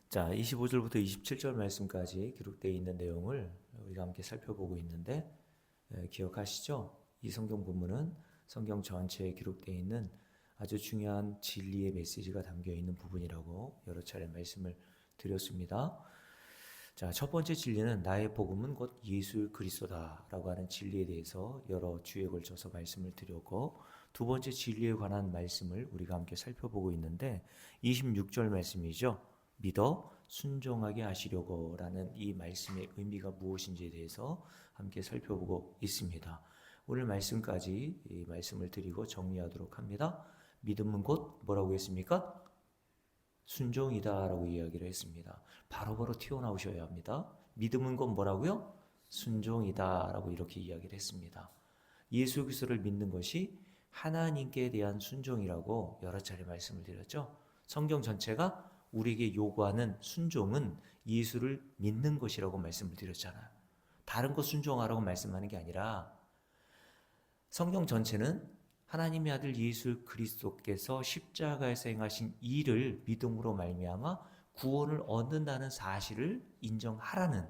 자, 25절부터 27절 말씀까지 기록되어 있는 내용을 우리가 함께 살펴보고 있는데, 기억하시죠? 이 성경 본문은 성경 전체에 기록되어 있는 아주 중요한 진리의 메시지가 담겨 있는 부분이라고 여러 차례 말씀을 드렸습니다. 자, 첫 번째 진리는 나의 복음은 곧 예수 그리스도다라고 하는 진리에 대해서 여러 주에 걸쳐서 말씀을 드렸고, 두 번째 진리에 관한 말씀을 우리가 함께 살펴보고 있는데 26절 말씀이죠. 믿어 순종하게 하시려고 라는 이 말씀의 의미가 무엇인지에 대해서 함께 살펴보고 있습니다. 오늘 말씀까지 이 말씀을 드리고 정리하도록 합니다. 믿음은 곧 뭐라고 했습니까? 순종이다라고 이야기를 했습니다. 바로바로 튀어나오셔야 합니다. 믿음은 곧 뭐라고요? 순종이다라고 이렇게 이야기를 했습니다. 예수 그리스도를 믿는 것이 하나님께 대한 순종이라고 여러 차례 말씀을 드렸죠. 성경 전체가 우리에게 요구하는 순종은 예수를 믿는 것이라고 말씀을 드렸잖아요. 다른 것 순종하라고 말씀하는 게 아니라 성경 전체는 하나님의 아들 예수 그리스도께서 십자가에서 행하신 일을 믿음으로 말미암아 구원을 얻는다는 사실을 인정하라는,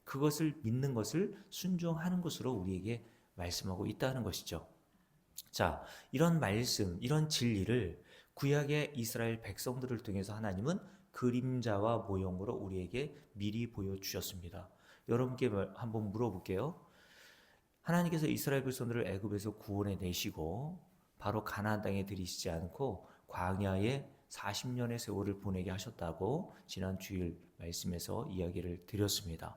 그것을 믿는 것을 순종하는 것으로 우리에게 말씀하고 있다는 것이죠. 자, 이런 말씀, 이런 진리를 구약의 이스라엘 백성들을 통해서 하나님은 그림자와 모형으로 우리에게 미리 보여주셨습니다. 여러분께 한번 물어볼게요. 하나님께서 이스라엘 백성들을 애굽에서 구원해 내시고 바로 가나안 땅에 들이시지 않고 광야에 40년의 세월을 보내게 하셨다고 지난 주일 말씀에서 이야기를 드렸습니다.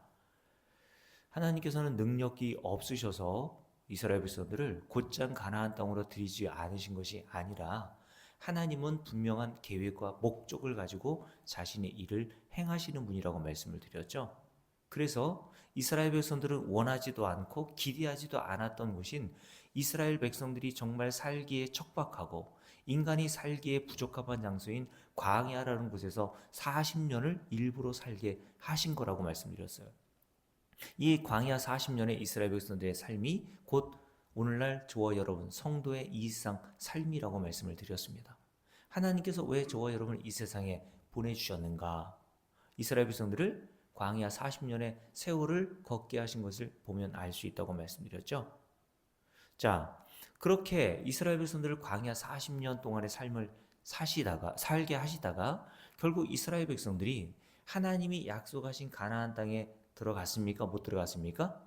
하나님께서는 능력이 없으셔서 이스라엘 백성들을 곧장 가나안 땅으로 들이지 않으신 것이 아니라 하나님은 분명한 계획과 목적을 가지고 자신의 일을 행하시는 분이라고 말씀을 드렸죠. 그래서 이스라엘 백성들은 원하지도 않고 기대하지도 않았던 곳인 이스라엘 백성들이 정말 살기에 척박하고 인간이 살기에 부적합한 장소인 광야라는 곳에서 40년을 일부러 살게 하신 거라고 말씀드렸어요. 이 광야 40년의 이스라엘 백성들의 삶이 곧 오늘날 저와 여러분 성도의 일상 삶이라고 말씀을 드렸습니다. 하나님께서 왜 저와 여러분을 이 세상에 보내주셨는가? 이스라엘 백성들을 광야 40년의 세월을 걷게 하신 것을 보면 알 수 있다고 말씀드렸죠. 자, 그렇게 이스라엘 백성들을 광야 40년 동안의 삶을 살게 하시다가 결국 이스라엘 백성들이 하나님이 약속하신 가나안 땅에 들어갔습니까? 못 들어갔습니까?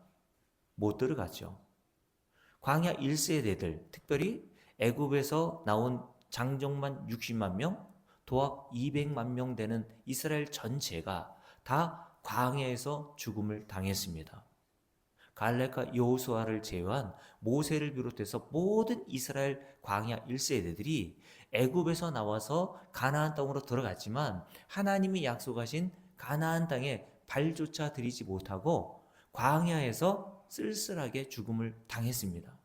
못 들어갔죠. 광야 1세대들, 특별히 애굽에서 나온 장정만 60만 명, 도합 200만 명 되는 이스라엘 전체가 다 광야에서 죽음을 당했습니다. 갈렙과 여호수아를 제외한 모세를 비롯해서 모든 이스라엘 광야 1세대들이 애굽에서 나와서 가나안 땅으로 들어갔지만 하나님이 약속하신 가나안 땅에 발조차 들이지 못하고 광야에서 쓸쓸하게 죽음을 당했습니다.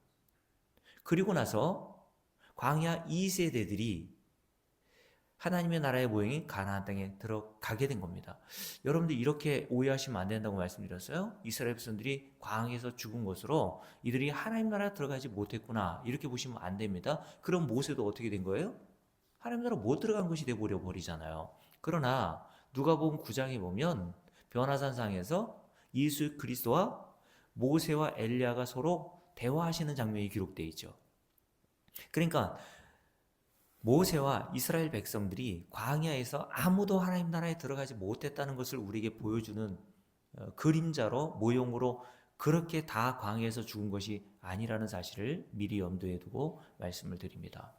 그리고 나서 광야 2세대들이 하나님의 나라의 모형인 가나안 땅에 들어가게 된 겁니다. 여러분들 이렇게 오해하시면 안 된다고 말씀드렸어요. 이스라엘 백성들이 광야에서 죽은 것으로 이들이 하나님 나라에 들어가지 못했구나 이렇게 보시면 안 됩니다. 그럼 모세도 어떻게 된 거예요? 하나님 나라 못 들어간 것이 되어버려 버리잖아요. 그러나 누가복음 9장에 보면 변화산상에서 예수 그리스도와 모세와 엘리야가 서로 대화하시는 장면이 기록되어 있죠. 그러니까 모세와 이스라엘 백성들이 광야에서 아무도 하나님 나라에 들어가지 못했다는 것을 우리에게 보여주는 그림자로 모형으로 그렇게 다 광야에서 죽은 것이 아니라는 사실을 미리 염두에 두고 말씀을 드립니다.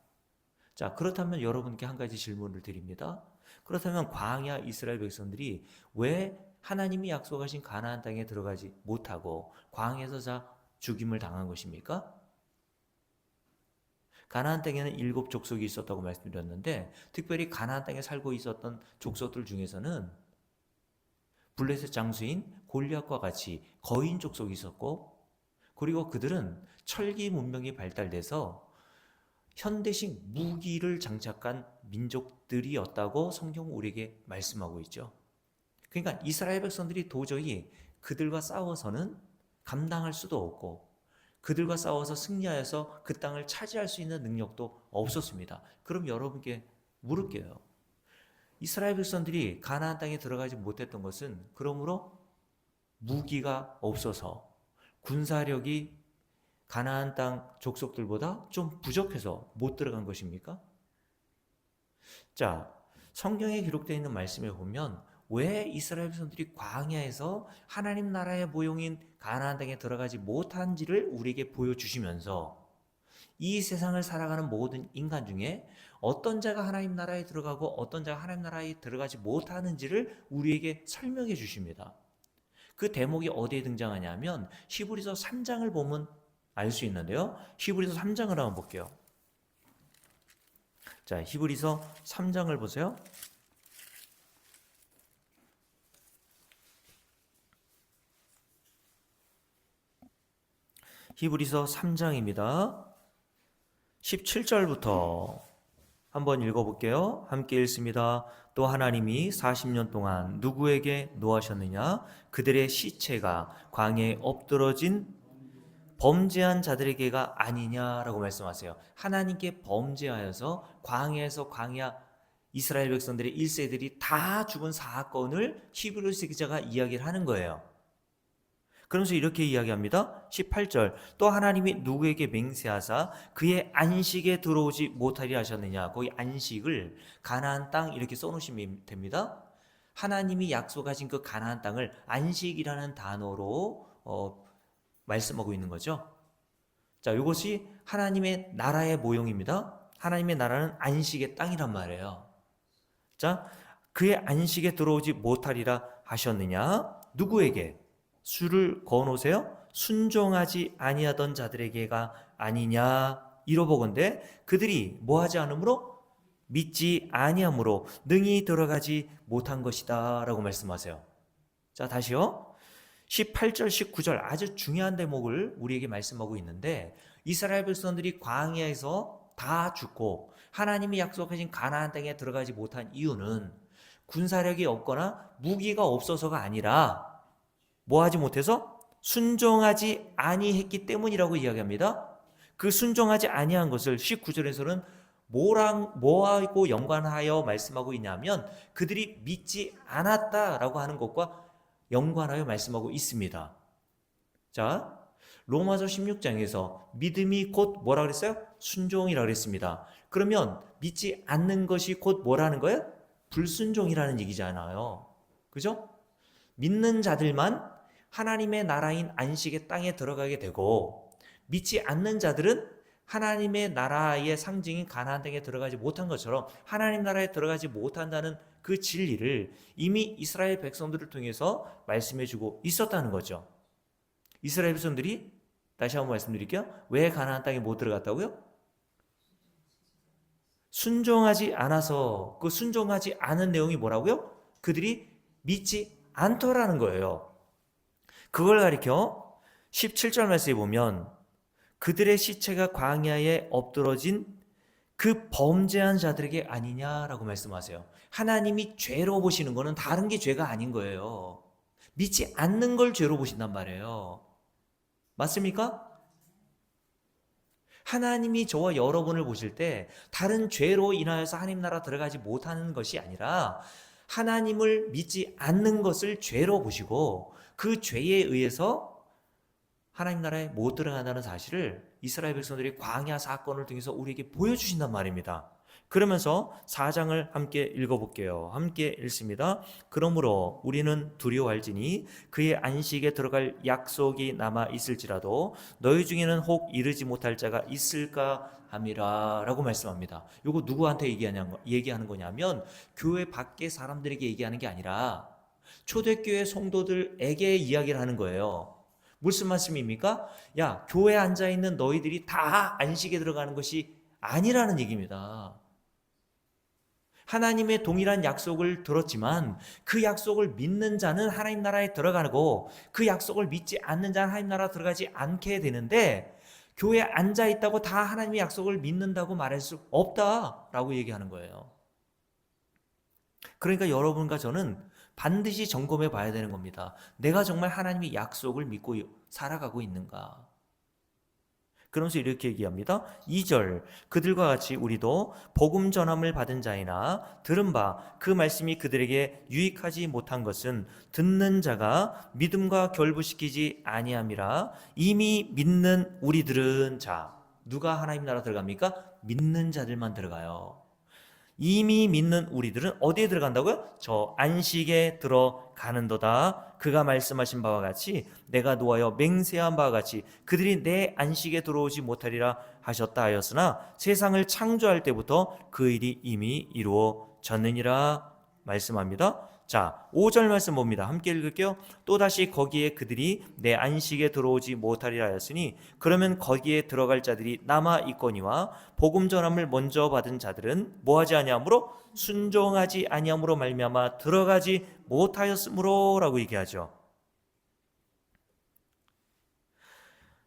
자, 그렇다면 여러분께 한 가지 질문을 드립니다. 그렇다면 광야 이스라엘 백성들이 왜 하나님이 약속하신 가나안 땅에 들어가지 못하고 광야에서 자 죽임을 당한 것입니까? 가나안 땅에는 7 족속이 있었다고 말씀드렸는데 특별히 가나안 땅에 살고 있었던 족속들 중에서는 블레셋 장수인 골리앗과 같이 거인 족속이 있었고, 그리고 그들은 철기 문명이 발달돼서 현대식 무기를 장착한 민족들이었다고 성경은 우리에게 말씀하고 있죠. 그러니까 이스라엘 백성들이 도저히 그들과 싸워서는 감당할 수도 없고 그들과 싸워서 승리하여서 그 땅을 차지할 수 있는 능력도 없었습니다. 그럼 여러분께 물을게요. 이스라엘 백성들이 가나안 땅에 들어가지 못했던 것은 그러므로 무기가 없어서 군사력이 가나안 땅 족속들보다 좀 부족해서 못 들어간 것입니까? 자, 성경에 기록되어 있는 말씀에 보면 왜 이스라엘 백성들이 광야에서 하나님 나라의 모형인 가나안 땅에 들어가지 못한지를 우리에게 보여주시면서 이 세상을 살아가는 모든 인간 중에 어떤 자가 하나님 나라에 들어가고 어떤 자가 하나님 나라에 들어가지 못하는지를 우리에게 설명해 주십니다. 그 대목이 어디에 등장하냐면 히브리서 3장을 보면 알 수 있는데요. 히브리서 3장을 한번 볼게요. 자, 히브리서 3장을 보세요. 히브리서 3장입니다. 17절부터 한번 읽어볼게요. 함께 읽습니다. 또 하나님이 40년 동안 누구에게 노하셨느냐? 그들의 시체가 광야에 엎드러진 범죄한 자들에게가 아니냐라고 말씀하세요. 하나님께 범죄하여서 광야에서 광야 이스라엘 백성들의 1세들이 다 죽은 사건을 히브리서 기자가 이야기를 하는 거예요. 그러면서 이렇게 이야기합니다. 18절 또 하나님이 누구에게 맹세하사 그의 안식에 들어오지 못하리 하셨느냐. 거기 안식을 가나안 땅 이렇게 써놓으시면 됩니다. 하나님이 약속하신 그 가나안 땅을 안식이라는 단어로 말씀하고 있는 거죠. 자, 이것이 하나님의 나라의 모형입니다. 하나님의 나라는 안식의 땅이란 말이에요. 자, 그의 안식에 들어오지 못하리라 하셨느냐? 누구에게? 수를 거놓으세요. 순종하지 아니하던 자들에게가 아니냐 이러보건대 그들이 뭐하지 않으므로 믿지 아니함으로 능히 들어가지 못한 것이다 라고 말씀하세요. 자, 다시요. 18절 19절 아주 중요한 대목을 우리에게 말씀하고 있는데 이스라엘 백성들이 광야에서 다 죽고 하나님이 약속하신 가나안 땅에 들어가지 못한 이유는 군사력이 없거나 무기가 없어서가 아니라 뭐하지 못해서 순종하지 아니했기 때문이라고 이야기합니다. 그 순종하지 아니한 것을 19절에서는 뭐하고 연관하여 말씀하고 있냐면 그들이 믿지 않았다라고 하는 것과 연관하여 말씀하고 있습니다. 자, 로마서 16장에서 믿음이 곧 뭐라 그랬어요? 순종이라고 그랬습니다. 그러면 믿지 않는 것이 곧 뭐라는 거예요? 불순종이라는 얘기잖아요. 그죠? 믿는 자들만 하나님의 나라인 안식의 땅에 들어가게 되고 믿지 않는 자들은 하나님의 나라의 상징인 가나안 땅에 들어가지 못한 것처럼 하나님 나라에 들어가지 못한다는 그 진리를 이미 이스라엘 백성들을 통해서 말씀해주고 있었다는 거죠. 이스라엘 백성들이 다시 한번 말씀드릴게요. 왜 가나안 땅에 못 들어갔다고요? 순종하지 않아서. 그 순종하지 않은 내용이 뭐라고요? 그들이 믿지 않더라는 거예요. 그걸 가리켜 17절 말씀에 보면 그들의 시체가 광야에 엎드러진 그 범죄한 자들에게 아니냐라고 말씀하세요. 하나님이 죄로 보시는 것은 다른 게 죄가 아닌 거예요. 믿지 않는 걸 죄로 보신단 말이에요. 맞습니까? 하나님이 저와 여러분을 보실 때 다른 죄로 인하여서 하나님 나라 들어가지 못하는 것이 아니라 하나님을 믿지 않는 것을 죄로 보시고 그 죄에 의해서 하나님 나라에 못 들어간다는 사실을 이스라엘 백성들이 광야 사건을 통해서 우리에게 보여주신단 말입니다. 그러면서 4장을 함께 읽어볼게요. 함께 읽습니다. 그러므로 우리는 두려워할지니 그의 안식에 들어갈 약속이 남아 있을지라도 너희 중에는 혹 이르지 못할 자가 있을까 함이라 라고 말씀합니다. 이거 누구한테 얘기하는 거냐면 교회 밖의 사람들에게 얘기하는 게 아니라 초대교회 성도들에게 이야기를 하는 거예요. 무슨 말씀입니까? 야, 교회에 앉아있는 너희들이 다 안식에 들어가는 것이 아니라는 얘기입니다. 하나님의 동일한 약속을 들었지만 그 약속을 믿는 자는 하나님 나라에 들어가고 그 약속을 믿지 않는 자는 하나님 나라 들어가지 않게 되는데 교회에 앉아있다고 다 하나님의 약속을 믿는다고 말할 수 없다라고 얘기하는 거예요. 그러니까 여러분과 저는 반드시 점검해 봐야 되는 겁니다. 내가 정말 하나님의 약속을 믿고 살아가고 있는가? 그러면서 이렇게 얘기합니다. 2절, 그들과 같이 우리도 복음 전함을 받은 자이나 들은 바 그 말씀이 그들에게 유익하지 못한 것은 듣는 자가 믿음과 결부시키지 아니함이라. 이미 믿는 우리들은, 자, 누가 하나님 나라 들어갑니까? 믿는 자들만 들어가요. 이미 믿는 우리들은 어디에 들어간다고요? 저 안식에 들어가는도다. 그가 말씀하신 바와 같이 내가 노하여 맹세한 바와 같이 그들이 내 안식에 들어오지 못하리라 하셨다 하였으나 세상을 창조할 때부터 그 일이 이미 이루어졌느니라 말씀합니다. 자, 5절 말씀 봅니다. 함께 읽을게요. 또다시 거기에 그들이 내 안식에 들어오지 못하리라 하였으니 그러면 거기에 들어갈 자들이 남아 있거니와 복음 전함을 먼저 받은 자들은 뭐하지 아니하므로 순종하지 아니함으로 말미암아 들어가지 못하였으므로라고 얘기하죠.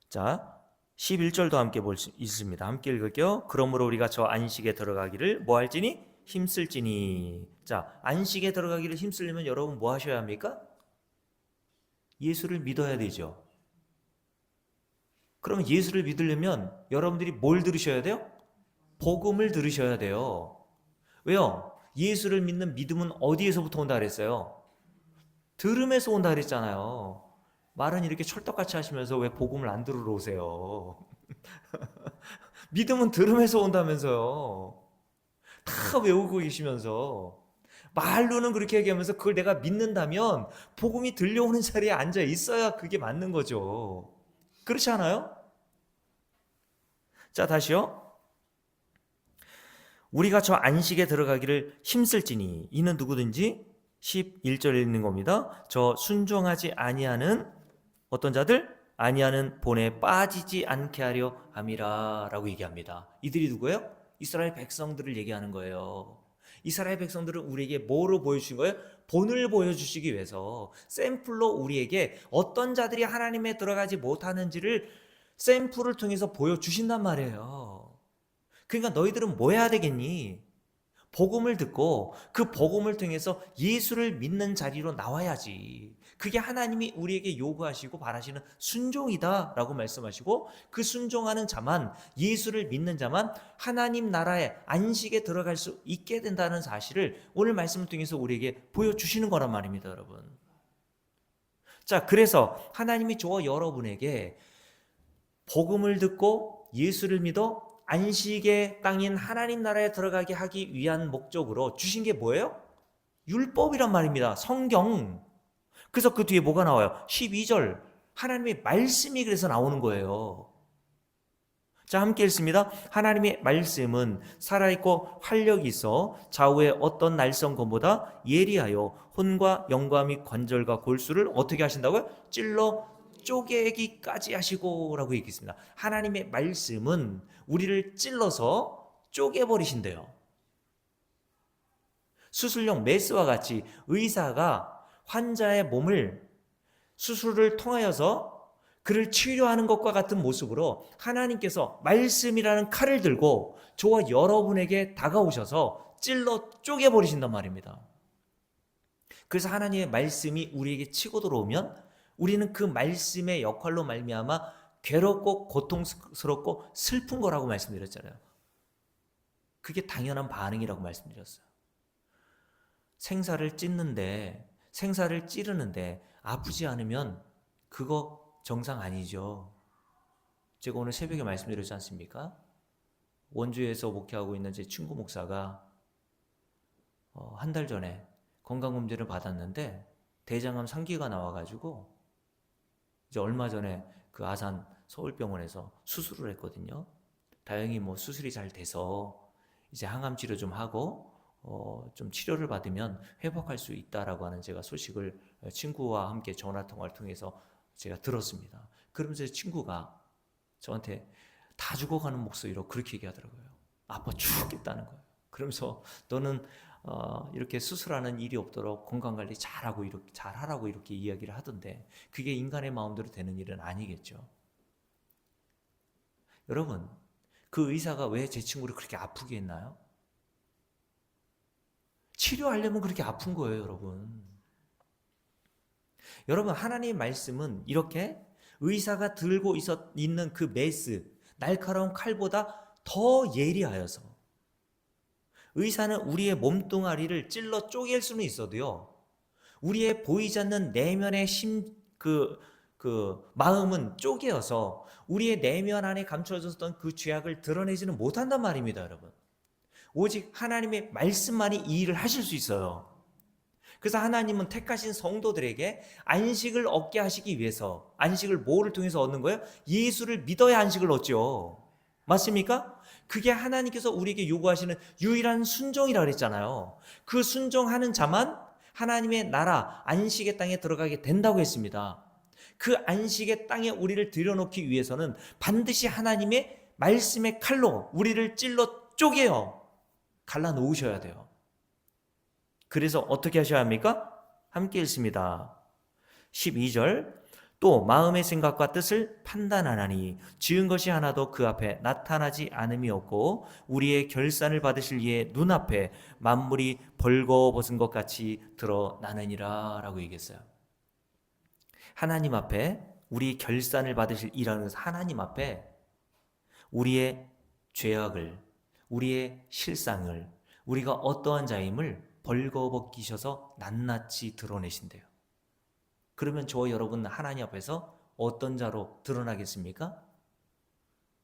자, 11절도 함께 볼 수 있습니다. 함께 읽을게요. 그러므로 우리가 저 안식에 들어가기를 뭐 할지니 힘쓸지니. 자, 안식에 들어가기를 힘쓰려면 여러분 뭐 하셔야 합니까? 예수를 믿어야 되죠. 그러면 예수를 믿으려면 여러분들이 뭘 들으셔야 돼요? 복음을 들으셔야 돼요. 왜요? 예수를 믿는 믿음은 어디에서부터 온다 그랬어요? 들음에서 온다 그랬잖아요. 말은 이렇게 철떡같이 하시면서 왜 복음을 안 들으러 오세요? 믿음은 들음에서 온다면서요. 다 외우고 계시면서 말로는 그렇게 얘기하면서 그걸 내가 믿는다면 복음이 들려오는 자리에 앉아 있어야 그게 맞는 거죠. 그렇지 않아요? 자, 다시요. 우리가 저 안식에 들어가기를 힘쓸지니 이는 누구든지 11절에 있는 겁니다. 저 순종하지 아니하는 어떤 자들? 아니하는 본에 빠지지 않게 하려 함이라 라고 얘기합니다. 이들이 누구예요? 이스라엘 백성들을 얘기하는 거예요. 이스라엘 백성들은 우리에게 뭐로 보여주신 거예요? 본을 보여주시기 위해서 샘플로 우리에게 어떤 자들이 하나님에 들어가지 못하는지를 샘플을 통해서 보여주신단 말이에요. 그러니까 너희들은 뭐 해야 되겠니? 복음을 듣고 그 복음을 통해서 예수를 믿는 자리로 나와야지. 그게 하나님이 우리에게 요구하시고 바라시는 순종이다 라고 말씀하시고 그 순종하는 자만, 예수를 믿는 자만 하나님 나라의 안식에 들어갈 수 있게 된다는 사실을 오늘 말씀을 통해서 우리에게 보여주시는 거란 말입니다, 여러분. 자, 그래서 하나님이 저와 여러분에게 복음을 듣고 예수를 믿어 안식의 땅인 하나님 나라에 들어가게 하기 위한 목적으로 주신 게 뭐예요? 율법이란 말입니다. 성경. 그래서 그 뒤에 뭐가 나와요? 12절. 하나님의 말씀이 그래서 나오는 거예요. 자, 함께 읽습니다. 하나님의 말씀은 살아있고 활력이 있어 좌우의 어떤 날성검보다 예리하여 혼과 영과 및 관절과 골수를 어떻게 하신다고요? 찔러 쪼개기까지 하시고 라고 얘기했습니다. 하나님의 말씀은 우리를 찔러서 쪼개버리신대요. 수술용 메스와 같이 의사가 환자의 몸을 수술을 통하여서 그를 치료하는 것과 같은 모습으로 하나님께서 말씀이라는 칼을 들고 저와 여러분에게 다가오셔서 찔러 쪼개버리신단 말입니다. 그래서 하나님의 말씀이 우리에게 치고 들어오면 우리는 그 말씀의 역할로 말미암아 괴롭고 고통스럽고 슬픈 거라고 말씀드렸잖아요. 그게 당연한 반응이라고 말씀드렸어요. 생사를 찌르는데 아프지 않으면 그거 정상 아니죠. 제가 오늘 새벽에 말씀드렸지 않습니까? 원주에서 목회하고 있는 제 친구 목사가 한 달 전에 건강검진을 받았는데 대장암 3기가 나와가지고 이제 얼마 전에 그 아산 서울병원에서 수술을 했거든요. 다행히 뭐 수술이 잘 돼서 이제 항암 치료 좀 하고 좀 치료를 받으면 회복할 수 있다라고 하는 제가 소식을 친구와 함께 전화 통화를 통해서 제가 들었습니다. 그러면서 친구가 저한테 다 죽어가는 목소리로 그렇게 얘기하더라고요. 아파 죽겠다는 거예요. 그러면서 너는 이렇게 수술하는 일이 없도록 건강관리 잘하라고 이렇게 이야기를 하던데 그게 인간의 마음대로 되는 일은 아니겠죠. 여러분, 그 의사가 왜 제 친구를 그렇게 아프게 했나요? 치료하려면 그렇게 아픈 거예요, 여러분. 여러분, 하나님의 말씀은 이렇게 의사가 들고 있는 그 메스, 날카로운 칼보다 더 예리하여서 의사는 우리의 몸뚱아리를 찔러 쪼갤 수는 있어도요, 우리의 보이지 않는 내면의 마음은 쪼개어서 우리의 내면 안에 감춰졌던 그 죄악을 드러내지는 못한단 말입니다, 여러분. 오직 하나님의 말씀만이 이 일을 하실 수 있어요. 그래서 하나님은 택하신 성도들에게 안식을 얻게 하시기 위해서, 안식을 뭐를 통해서 얻는 거예요? 예수를 믿어야 안식을 얻죠. 맞습니까? 그게 하나님께서 우리에게 요구하시는 유일한 순종이라 그랬잖아요. 그 순종하는 자만 하나님의 나라 안식의 땅에 들어가게 된다고 했습니다. 그 안식의 땅에 우리를 들여놓기 위해서는 반드시 하나님의 말씀의 칼로 우리를 찔러 쪼개어 갈라 놓으셔야 돼요. 그래서 어떻게 하셔야 합니까? 함께 읽습니다. 12절, 또 마음의 생각과 뜻을 판단하나니 지은 것이 하나도 그 앞에 나타나지 않음이 없고 우리의 결산을 받으실 이의 눈앞에 만물이 벌거벗은 것 같이 드러나느니라 라고 얘기했어요. 하나님 앞에 우리 결산을 받으실 이라는 것은 하나님 앞에 우리의 죄악을, 우리의 실상을, 우리가 어떠한 자임을 벌거벗기셔서 낱낱이 드러내신대요. 그러면 저와 여러분 하나님 앞에서 어떤 자로 드러나겠습니까?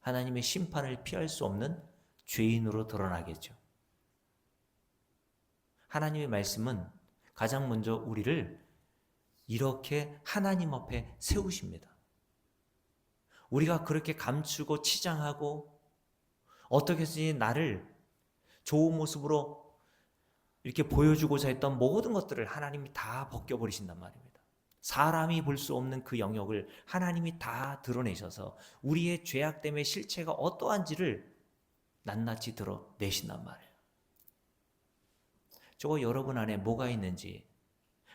하나님의 심판을 피할 수 없는 죄인으로 드러나겠죠. 하나님의 말씀은 가장 먼저 우리를 이렇게 하나님 앞에 세우십니다. 우리가 그렇게 감추고 치장하고 어떻게 해서든지 나를 좋은 모습으로 이렇게 보여주고자 했던 모든 것들을 하나님이 다 벗겨버리신단 말입니다. 사람이 볼 수 없는 그 영역을 하나님이 다 드러내셔서 우리의 죄악됨의 실체가 어떠한지를 낱낱이 드러내신단 말이에요. 저거 여러분 안에 뭐가 있는지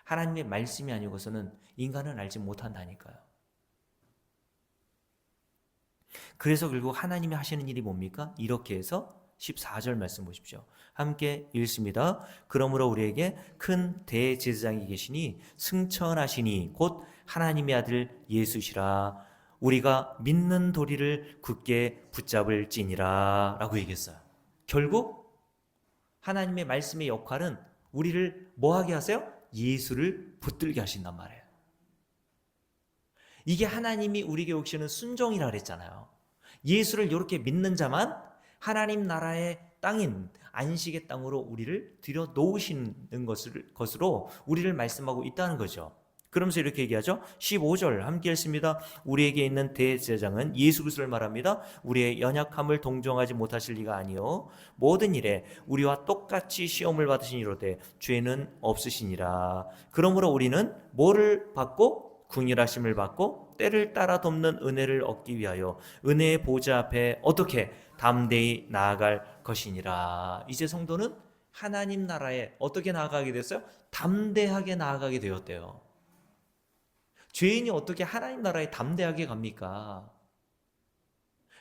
하나님의 말씀이 아니고서는 인간은 알지 못한다니까요. 그래서 결국 하나님이 하시는 일이 뭡니까? 이렇게 해서 14절 말씀 보십시오. 함께 읽습니다. 그러므로 우리에게 큰 대제사장이 계시니 승천하시니 곧 하나님의 아들 예수시라. 우리가 믿는 도리를 굳게 붙잡을지니라 라고 얘기했어요. 결국 하나님의 말씀의 역할은 우리를 뭐하게 하세요? 예수를 붙들게 하신단 말이에요. 이게 하나님이 우리에게 오시는 순종이라 그랬잖아요. 예수를 이렇게 믿는 자만 하나님 나라의 땅인 안식의 땅으로 우리를 들여 놓으시는 것으로 우리를 말씀하고 있다는 거죠. 그러면서 이렇게 얘기하죠. 15절 함께 읽습니다. 우리에게 있는 대제사장은 예수 그리스도를 말합니다. 우리의 연약함을 동정하지 못하실 리가 아니요 모든 일에 우리와 똑같이 시험을 받으신 이로되 죄는 없으시니라. 그러므로 우리는 뭐를 받고 긍휼하심을 받고 때를 따라 돕는 은혜를 얻기 위하여 은혜의 보좌 앞에 어떻게 담대히 나아갈 것이니라. 이제 성도는 하나님 나라에 어떻게 나아가게 됐어요? 담대하게 나아가게 되었대요. 죄인이 어떻게 하나님 나라에 담대하게 갑니까?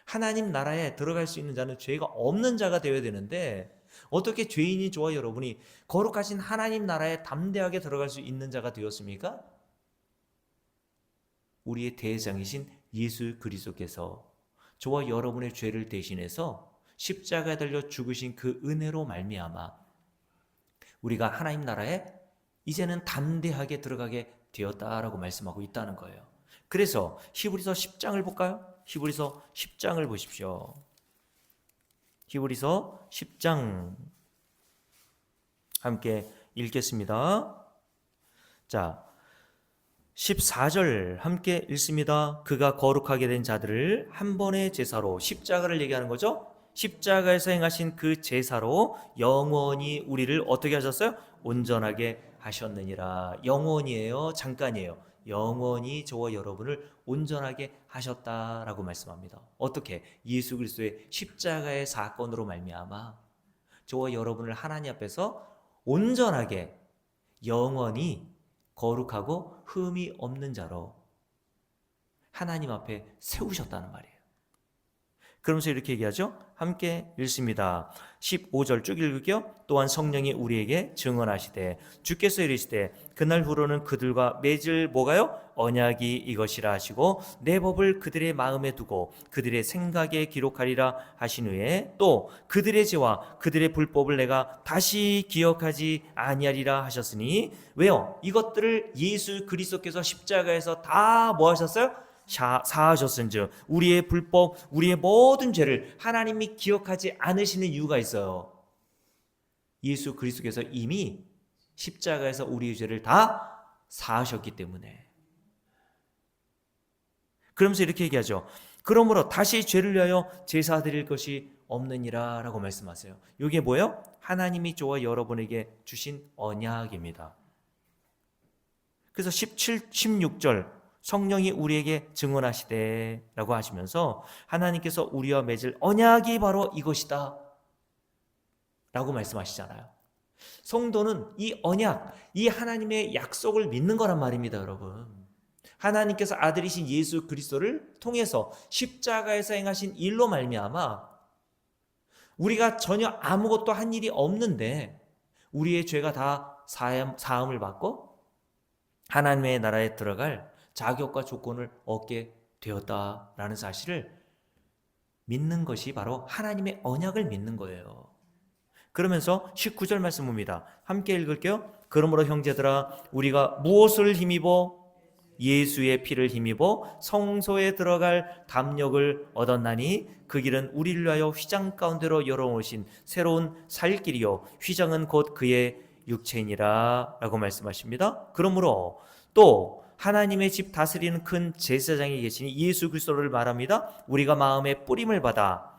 하나님 나라에 들어갈 수 있는 자는 죄가 없는 자가 되어야 되는데 어떻게 죄인이 저와 여러분이 거룩하신 하나님 나라에 담대하게 들어갈 수 있는 자가 되었습니까? 우리의 대장이신 예수 그리스도께서 저와 여러분의 죄를 대신해서 십자가에 달려 죽으신 그 은혜로 말미암아 우리가 하나님 나라에 이제는 담대하게 들어가게 되었다라고 말씀하고 있다는 거예요. 그래서 히브리서 10장을 볼까요? 히브리서 10장을 보십시오. 히브리서 10장 함께 읽겠습니다. 자, 14절 함께 읽습니다. 그가 거룩하게 된 자들을 한 번의 제사로, 십자가를 얘기하는 거죠. 십자가에서 행하신 그 제사로 영원히 우리를 어떻게 하셨어요? 온전하게 하셨느니라. 영원이에요? 잠깐이에요? 영원히 저와 여러분을 온전하게 하셨다라고 말씀합니다. 어떻게? 예수 그리스도의 십자가의 사건으로 말미암아 저와 여러분을 하나님 앞에서 온전하게 영원히 거룩하고 흠이 없는 자로 하나님 앞에 세우셨다는 말이에요. 그러면서 이렇게 얘기하죠. 함께 읽습니다. 15절 쭉 읽을게요. 또한 성령이 우리에게 증언하시되 주께서 이르시되 그날 후로는 그들과 맺을 뭐가요? 언약이 이것이라 하시고 내 법을 그들의 마음에 두고 그들의 생각에 기록하리라 하신 후에 또 그들의 죄와 그들의 불법을 내가 다시 기억하지 아니하리라 하셨으니 왜요? 이것들을 예수 그리스도께서 십자가에서 다 뭐 하셨어요? 사하셨은즉 우리의 불법, 우리의 모든 죄를 하나님이 기억하지 않으시는 이유가 있어요. 예수 그리스도께서 이미 십자가에서 우리의 죄를 다 사하셨기 때문에. 그러면서 이렇게 얘기하죠. 그러므로 다시 죄를 위하여 제사 드릴 것이 없느니라 라고 말씀하세요. 이게 뭐예요? 하나님이 저와 여러분에게 주신 언약입니다. 그래서 17, 16절 성령이 우리에게 증언하시되 라고 하시면서 하나님께서 우리와 맺을 언약이 바로 이것이다 라고 말씀하시잖아요. 성도는 이 언약, 이 하나님의 약속을 믿는 거란 말입니다, 여러분. 하나님께서 아들이신 예수 그리스도를 통해서 십자가에서 행하신 일로 말미암아 우리가 전혀 아무것도 한 일이 없는데 우리의 죄가 다 사함을 받고 하나님의 나라에 들어갈 자격과 조건을 얻게 되었다라는 사실을 믿는 것이 바로 하나님의 언약을 믿는 거예요. 그러면서 19절 말씀 봅니다. 함께 읽을게요. 그러므로 형제들아 우리가 무엇을 힘입어 예수의 피를 힘입어 성소에 들어갈 담력을 얻었나니 그 길은 우리를 위하여 휘장 가운데로 열어오신 새로운 살 길이요 휘장은 곧 그의 육체니라 라고 말씀하십니다. 그러므로 또 하나님의 집 다스리는 큰 제사장이 계시니 예수 그리스도를 말합니다. 우리가 마음의 뿌림을 받아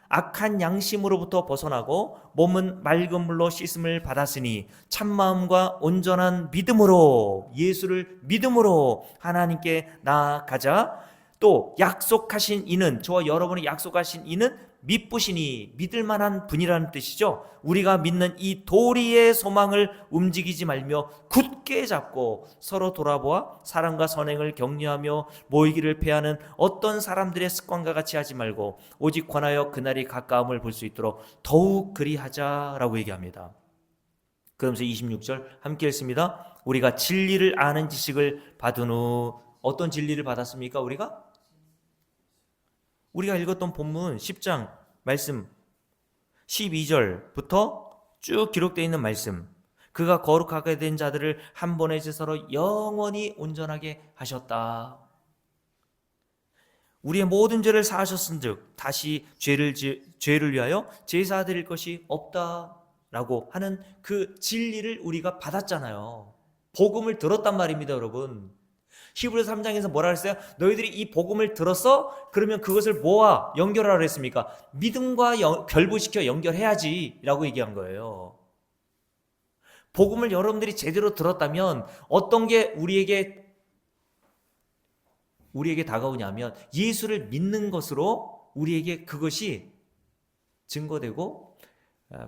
악한 양심으로부터 벗어나고 몸은 맑은 물로 씻음을 받았으니 참마음과 온전한 믿음으로 예수를 믿음으로 하나님께 나아가자. 또 약속하신 이는 저와 여러분이 약속하신 이는 믿으시니 믿을 만한 분이라는 뜻이죠. 우리가 믿는 이 도리의 소망을 움직이지 말며 굳게 잡고 서로 돌아보아 사랑과 선행을 격려하며 모이기를 패하는 어떤 사람들의 습관과 같이 하지 말고 오직 권하여 그날이 가까움을 볼 수 있도록 더욱 그리하자라고 얘기합니다. 그러면서 26절 함께 읽습니다. 우리가 진리를 아는 지식을 받은 후 어떤 진리를 받았습니까? 우리가 읽었던 본문 10장 말씀 12절부터 쭉 기록되어 있는 말씀, 그가 거룩하게 된 자들을 한 번의 제사로 영원히 온전하게 하셨다. 우리의 모든 죄를 사하셨은즉 다시 죄를 위하여 제사 드릴 것이 없다라고 하는 그 진리를 우리가 받았잖아요. 복음을 들었단 말입니다, 여러분. 히브리서 3장에서 뭐라 그랬어요? 너희들이 이 복음을 들었어? 그러면 그것을 뭐와 연결하라 그랬습니까? 믿음과 결부시켜 연결해야지 라고 얘기한 거예요. 복음을 여러분들이 제대로 들었다면 어떤 게 우리에게 다가오냐면 예수를 믿는 것으로 우리에게 그것이 증거되고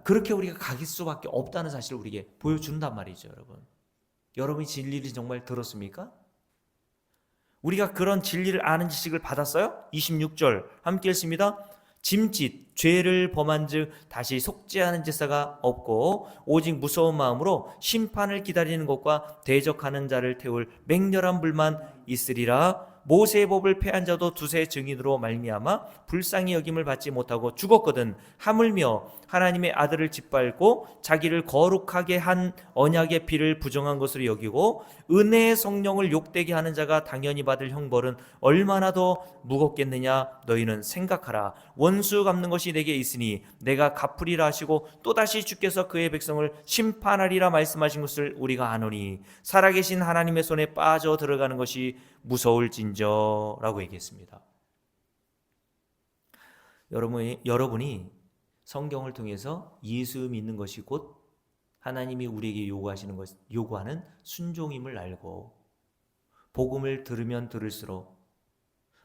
그렇게 우리가 가길 수밖에 없다는 사실을 우리에게 보여준단 말이죠, 여러분. 여러분이 진리를 정말 들었습니까? 우리가 그런 진리를 아는 지식을 받았어요? 26절 함께 읽습니다. 짐짓 죄를 범한 즉 다시 속죄하는 제사가 없고 오직 무서운 마음으로 심판을 기다리는 것과 대적하는 자를 태울 맹렬한 불만 있으리라. 모세의 법을 폐한 자도 두세 증인으로 말미암아 불쌍히 여김을 받지 못하고 죽었거든. 하물며 하나님의 아들을 짓밟고 자기를 거룩하게 한 언약의 피를 부정한 것으로 여기고 은혜의 성령을 욕되게 하는 자가 당연히 받을 형벌은 얼마나 더 무겁겠느냐. 너희는 생각하라. 원수 갚는 것이 내게 있으니 내가 갚으리라 하시고 또다시 주께서 그의 백성을 심판하리라 말씀하신 것을 우리가 아노니 살아계신 하나님의 손에 빠져 들어가는 것이 무서울진저 라고 얘기했습니다. 여러분이 성경을 통해서 예수 믿는 것이 곧 하나님이 우리에게 요구하는 순종임을 알고 복음을 들으면 들을수록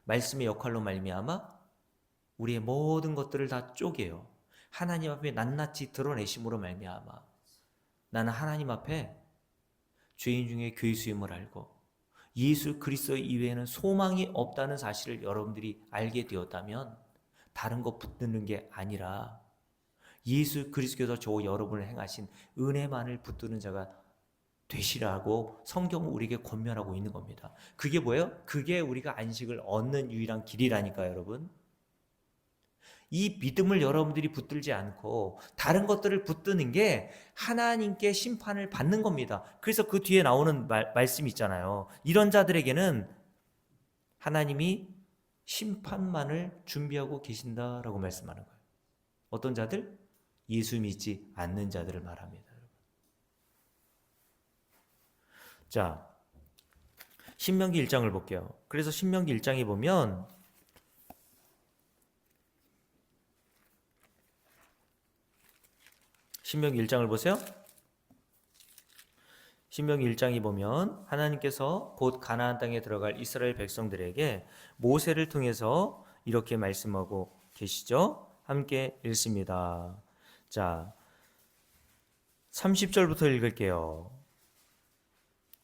말씀의 역할로 말미암아 우리의 모든 것들을 다 쪼개요. 하나님 앞에 낱낱이 드러내심으로 말미암아 나는 하나님 앞에 죄인 중에 괴수임을 알고 예수 그리스도 이외에는 소망이 없다는 사실을 여러분들이 알게 되었다면 다른 거 붙드는 게 아니라 예수 그리스도께서 저 여러분을 행하신 은혜만을 붙드는 자가 되시라고 성경은 우리에게 권면하고 있는 겁니다. 그게 뭐예요? 그게 우리가 안식을 얻는 유일한 길이라니까요, 여러분. 이 믿음을 여러분들이 붙들지 않고 다른 것들을 붙드는 게 하나님께 심판을 받는 겁니다. 그래서 그 뒤에 나오는 말씀 있잖아요. 이런 자들에게는 하나님이 심판만을 준비하고 계신다라고 말씀하는 거예요. 어떤 자들? 예수 믿지 않는 자들을 말합니다. 자, 신명기 1장을 볼게요. 그래서 신명기 1장에 보면 신명기 1장을 보세요. 신명기 1장에 보면 하나님께서 곧 가나안 땅에 들어갈 이스라엘 백성들에게 모세를 통해서 이렇게 말씀하고 계시죠. 함께 읽습니다. 자, 30절부터 읽을게요.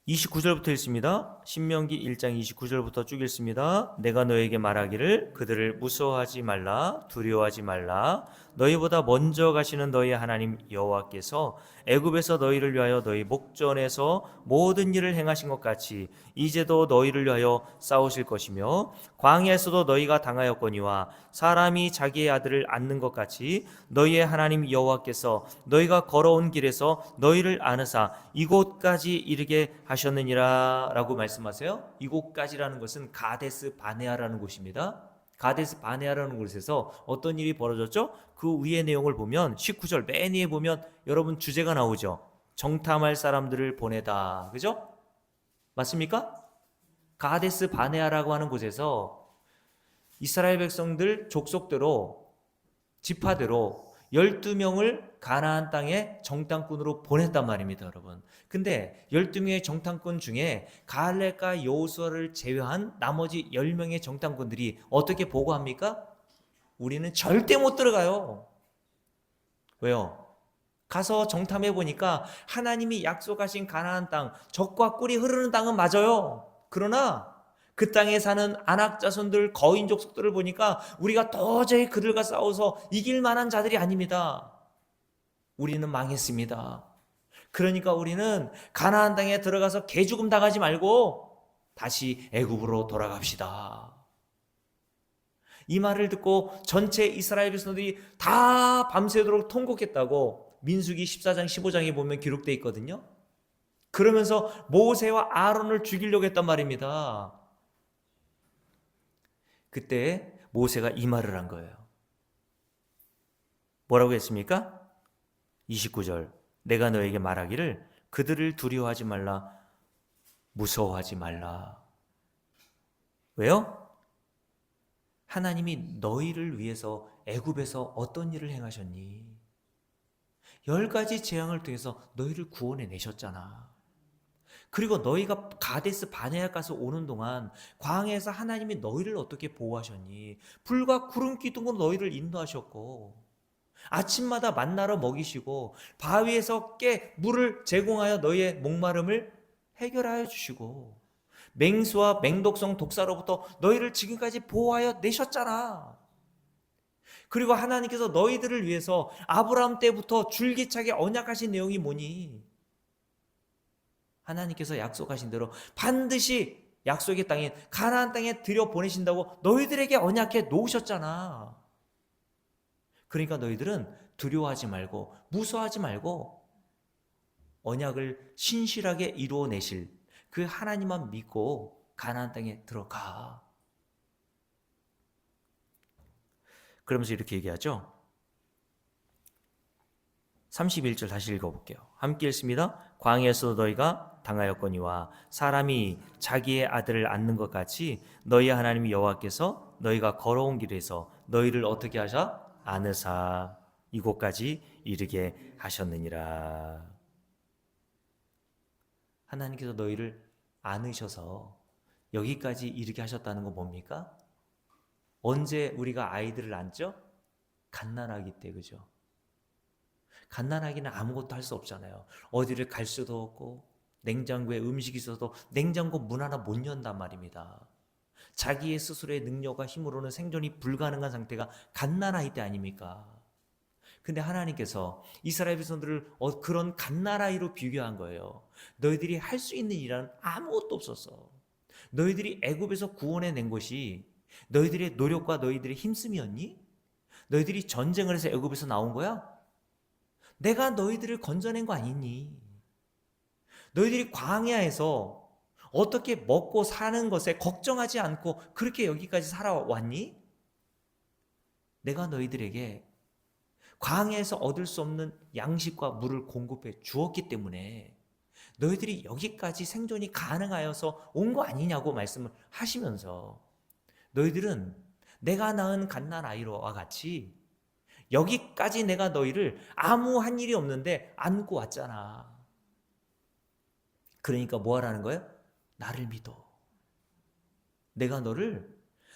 29절부터 읽습니다. 신명기 1장 29절부터 쭉 읽습니다. 내가 너에게 말하기를 그들을 무서워하지 말라, 두려워하지 말라. 너희보다 먼저 가시는 너희 하나님 여호와께서 애굽에서 너희를 위하여 너희 목전에서 모든 일을 행하신 것 같이 이제도 너희를 위하여 싸우실 것이며 광야에서도 너희가 당하였거니와 사람이 자기의 아들을 안는 것 같이 너희의 하나님 여호와께서 너희가 걸어온 길에서 너희를 안으사 이곳까지 이르게 하셨느니라 라고 말씀하세요. 이곳까지라는 것은 가데스 바네아라는 곳입니다. 가데스 바네아라는 곳에서 어떤 일이 벌어졌죠? 그 위의 내용을 보면 19절 맨 위에 보면 여러분 주제가 나오죠. 정탐할 사람들을 보내다. 그죠? 맞습니까? 가데스 바네아라고 하는 곳에서 이스라엘 백성들 족속대로 지파대로 12명을 가나안 땅에 정탐꾼으로 보냈단 말입니다, 여러분. 근데 12명의 정탐꾼 중에 갈렙과 여호수아를 제외한 나머지 10명의 정탐꾼들이 어떻게 보고합니까? 우리는 절대 못 들어가요. 왜요? 가서 정탐해 보니까 하나님이 약속하신 가나안 땅, 젖과 꿀이 흐르는 땅은 맞아요. 그러나 그 땅에 사는 아낙 자손들, 거인 족속들을 보니까 우리가 도저히 그들과 싸워서 이길 만한 자들이 아닙니다. 우리는 망했습니다. 그러니까 우리는 가나안 땅에 들어가서 개죽음 당하지 말고 다시 애굽으로 돌아갑시다. 이 말을 듣고 전체 이스라엘 백성들이 다 밤새도록 통곡했다고 민수기 14장 15장에 보면 기록되어 있거든요. 그러면서 모세와 아론을 죽이려고 했단 말입니다. 그때 모세가 이 말을 한 거예요. 뭐라고 했습니까? 29절 내가 너에게 말하기를 그들을 두려워하지 말라, 무서워하지 말라. 왜요? 하나님이 너희를 위해서 애굽에서 어떤 일을 행하셨니? 10가지 재앙을 통해서 너희를 구원해 내셨잖아. 그리고 너희가 가데스 바네아 가서 오는 동안 광야에서 하나님이 너희를 어떻게 보호하셨니? 불과 구름 기둥으로 너희를 인도하셨고 아침마다 만나러 먹이시고 바위에서 깨 물을 제공하여 너희의 목마름을 해결하여 주시고 맹수와 맹독성 독사로부터 너희를 지금까지 보호하여 내셨잖아. 그리고 하나님께서 너희들을 위해서 아브라함 때부터 줄기차게 언약하신 내용이 뭐니? 하나님께서 약속하신 대로 반드시 약속의 땅인 가나안 땅에 들여보내신다고 너희들에게 언약해 놓으셨잖아. 그러니까 너희들은 두려워하지 말고 무서워하지 말고 언약을 신실하게 이루어내실 그 하나님만 믿고 가나안 땅에 들어가. 그러면서 이렇게 얘기하죠. 31절 다시 읽어볼게요. 함께 읽습니다. 광야에서 너희가 당하였거니와 사람이 자기의 아들을 안는 것 같이 너희 하나님 여호와께서 너희가 걸어온 길에서 너희를 어떻게 하셔? 안으사 이곳까지 이르게 하셨느니라. 하나님께서 너희를 안으셔서 여기까지 이르게 하셨다는 건 뭡니까? 언제 우리가 아이들을 안죠? 갓난아기 때, 그죠? 갓난아기는 아무것도 할 수 없잖아요. 어디를 갈 수도 없고 냉장고에 음식이 있어도 냉장고 문 하나 못 연단 말입니다. 자기의 스스로의 능력과 힘으로는 생존이 불가능한 상태가 갓난아이 때 아닙니까? 근데 하나님께서 이스라엘 백성들을 그런 갓난아이로 비교한 거예요. 너희들이 할 수 있는 일은 아무것도 없었어. 너희들이 애굽에서 구원해낸 것이 너희들의 노력과 너희들의 힘쓰미였니? 너희들이 전쟁을 해서 애굽에서 나온 거야? 내가 너희들을 건져낸 거 아니니? 너희들이 광야에서 어떻게 먹고 사는 것에 걱정하지 않고 그렇게 여기까지 살아왔니? 내가 너희들에게 광야에서 얻을 수 없는 양식과 물을 공급해 주었기 때문에 너희들이 여기까지 생존이 가능하여서 온 거 아니냐고 말씀을 하시면서 너희들은 내가 낳은 갓난아이와 같이 여기까지 내가 너희를 아무 한 일이 없는데 안고 왔잖아. 그러니까 뭐 하라는 거예요? 나를 믿어. 내가 너를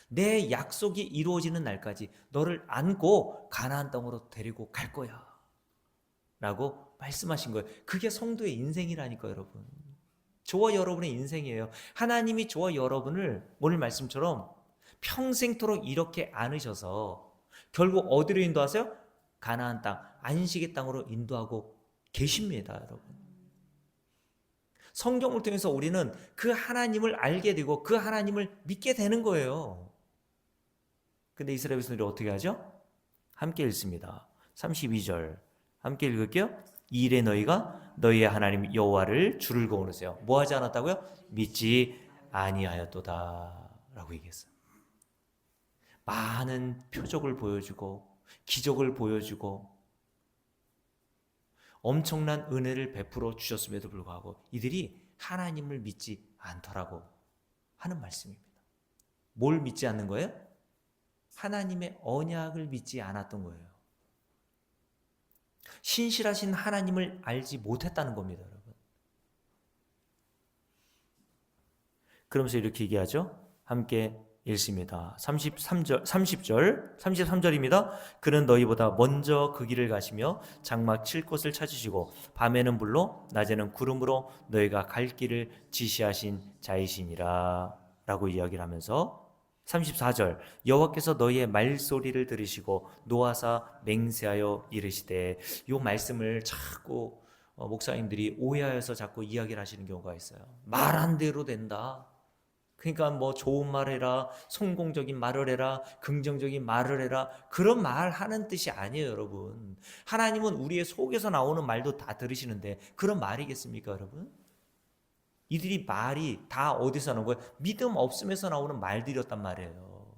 내 약속이 이루어지는 날까지 너를 안고 가나안 땅으로 데리고 갈 거야 라고 말씀하신 거예요. 그게 성도의 인생이라니까 여러분. 저와 여러분의 인생이에요. 하나님이 저와 여러분을 오늘 말씀처럼 평생토록 이렇게 안으셔서 결국 어디로 인도하세요? 가나안 땅, 안식의 땅으로 인도하고 계십니다 여러분. 성경을 통해서 우리는 그 하나님을 알게 되고 그 하나님을 믿게 되는 거예요. 근데 이스라엘 백성들이 어떻게 하죠? 함께 읽습니다. 32절 함께 읽을게요. 이 일에 너희가 너희의 하나님 여호와를 주를 거느세요. 뭐 하지 않았다고요? 믿지 아니하였도다 라고 얘기했어요. 많은 표적을 보여주고 기적을 보여주고 엄청난 은혜를 베풀어 주셨음에도 불구하고 이들이 하나님을 믿지 않더라고 하는 말씀입니다. 뭘 믿지 않는 거예요? 하나님의 언약을 믿지 않았던 거예요. 신실하신 하나님을 알지 못했다는 겁니다, 여러분. 그러면서 이렇게 얘기하죠. 함께 읽습니다. 33절입니다. 그는 너희보다 먼저 그 길을 가시며 장막 칠 곳을 찾으시고 밤에는 불로 낮에는 구름으로 너희가 갈 길을 지시하신 자이시니라 라고 이야기를 하면서 34절 여호와께서 너희의 말소리를 들으시고 노하사 맹세하여 이르시되, 이 말씀을 자꾸 목사님들이 오해하여서 자꾸 이야기를 하시는 경우가 있어요. 말한 대로 된다. 그러니까 뭐 좋은 말 해라, 성공적인 말을 해라, 긍정적인 말을 해라, 그런 말 하는 뜻이 아니에요 여러분. 하나님은 우리의 속에서 나오는 말도 다 들으시는데 그런 말이겠습니까 여러분? 이들이 말이 다 어디서 나온 거예요? 믿음 없음에서 나오는 말들이었단 말이에요.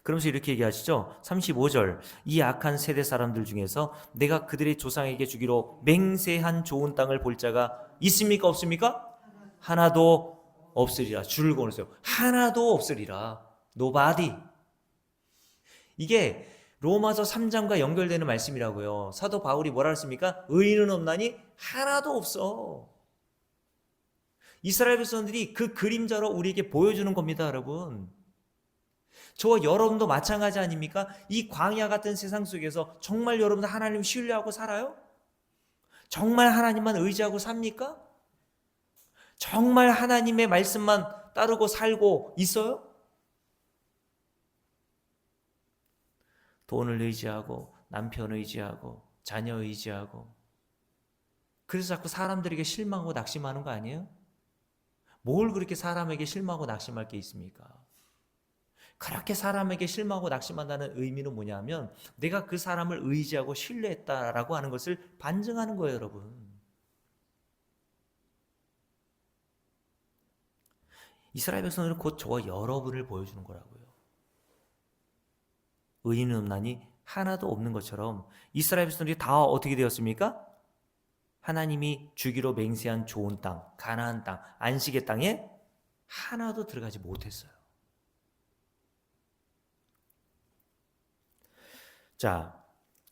그러면서 이렇게 얘기하시죠. 35절 이 악한 세대 사람들 중에서 내가 그들의 조상에게 주기로 맹세한 좋은 땅을 볼 자가 있습니까 없습니까? 하나도 없으리라. 줄을 그어놓으세요. 하나도 없으리라. Nobody. 이게 로마서 3장과 연결되는 말씀이라고요. 사도 바울이 뭐라 했습니까? 의인은 없나니 하나도 없어. 이스라엘 백성들이 그 그림자로 우리에게 보여주는 겁니다 여러분. 저와 여러분도 마찬가지 아닙니까? 이 광야 같은 세상 속에서 정말 여러분 하나님 신뢰하고 살아요? 정말 하나님만 의지하고 삽니까? 정말 하나님의 말씀만 따르고 살고 있어요? 돈을 의지하고 남편 의지하고 자녀 의지하고 그래서 자꾸 사람들에게 실망하고 낙심하는 거 아니에요? 뭘 그렇게 사람에게 실망하고 낙심할 게 있습니까? 그렇게 사람에게 실망하고 낙심한다는 의미는 뭐냐면 내가 그 사람을 의지하고 신뢰했다라고 하는 것을 반증하는 거예요 여러분. 이스라엘 백성들은 곧 저와 여러분을 보여주는 거라고요. 의인은 없나니 하나도 없는 것처럼 이스라엘 백성들이 다 어떻게 되었습니까? 하나님이 주기로 맹세한 좋은 땅, 가나안 땅, 안식의 땅에 하나도 들어가지 못했어요. 자,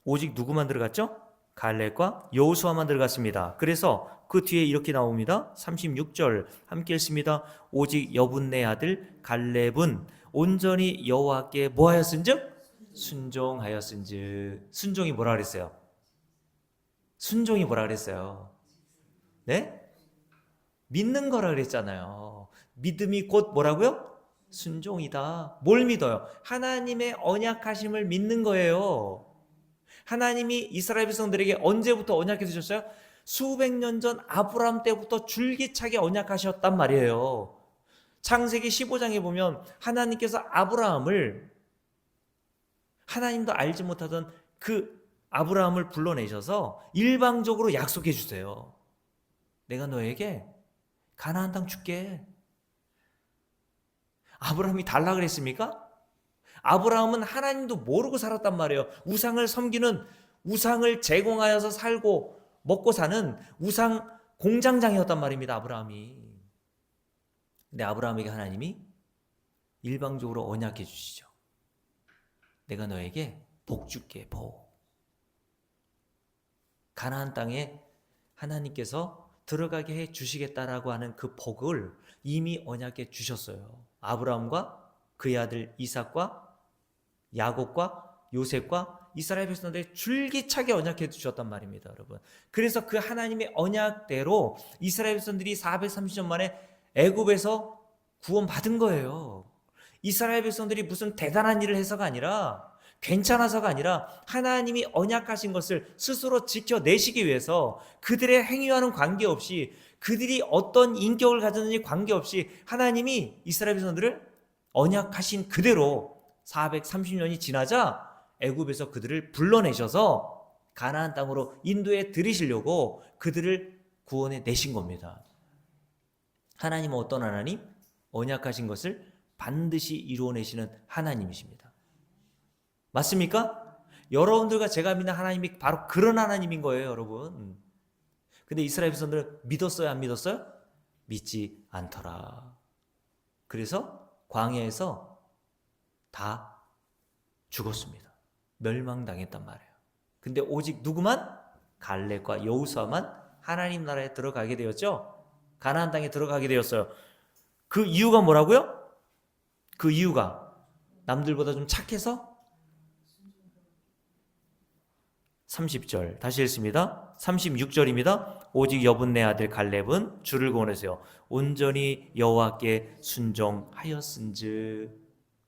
오직 누구만 들어갔죠? 갈렙과 여호수아만 들어갔습니다. 그래서 그 뒤에 이렇게 나옵니다. 36절 함께 읽습니다. 오직 여분네 아들 갈렙은 온전히 여호와께 뭐하였은즉? 순종하였은즉. 순종이 뭐라 그랬어요? 순종이 뭐라 그랬어요? 네? 믿는 거라 그랬잖아요. 믿음이 곧 뭐라고요? 순종이다. 뭘 믿어요? 하나님의 언약하심을 믿는 거예요. 하나님이 이스라엘 백성들에게 언제부터 언약해 주셨어요? 수백 년 전 아브라함 때부터 줄기차게 언약하셨단 말이에요. 창세기 15장에 보면 하나님께서 아브라함을, 하나님도 알지 못하던 그 아브라함을 불러내셔서 일방적으로 약속해 주세요. 내가 너에게 가나안 땅 줄게. 아브라함이 달라 그랬습니까? 아브라함은 하나님도 모르고 살았단 말이에요. 우상을 섬기는, 우상을 제공하여서 살고 먹고 사는 우상 공장장이었단 말입니다. 아브라함이. 근데 아브라함에게 하나님이 일방적으로 언약해 주시죠. 내가 너에게 복 줄게, 복. 가나안 땅에 하나님께서 들어가게 해 주시겠다라고 하는 그 복을 이미 언약해 주셨어요. 아브라함과 그의 아들 이삭과 야곱과 요셉과 이스라엘 백성들이 줄기차게 언약해 주셨단 말입니다, 여러분. 그래서 그 하나님의 언약대로 이스라엘 백성들이 430년 만에 애굽에서 구원받은 거예요. 이스라엘 백성들이 무슨 대단한 일을 해서가 아니라, 괜찮아서가 아니라 하나님이 언약하신 것을 스스로 지켜내시기 위해서 그들의 행위와는 관계없이, 그들이 어떤 인격을 가졌는지 관계없이 하나님이 이스라엘 백성들을 언약하신 그대로 430년이 지나자 애굽에서 그들을 불러내셔서 가나안 땅으로 인도해 들이시려고 그들을 구원해 내신 겁니다. 하나님은 어떤 하나님? 언약하신 것을 반드시 이루어내시는 하나님이십니다. 맞습니까? 여러분들과 제가 믿는 하나님이 바로 그런 하나님인 거예요, 여러분. 근데 이스라엘 백성들은 믿었어요, 안 믿었어요? 믿지 않더라. 그래서 광야에서 다 죽었습니다. 멸망당했단 말이에요. 근데 오직 누구만? 갈렙과 여호수아만 하나님 나라에 들어가게 되었죠. 가나안 땅에 들어가게 되었어요. 그 이유가 뭐라고요? 그 이유가 남들보다 좀 착해서? 30절 다시 읽습니다. 36절입니다. 오직 여분네 아들 갈렙은 주를 구원하세요. 온전히 여호와께 순종하였은즉.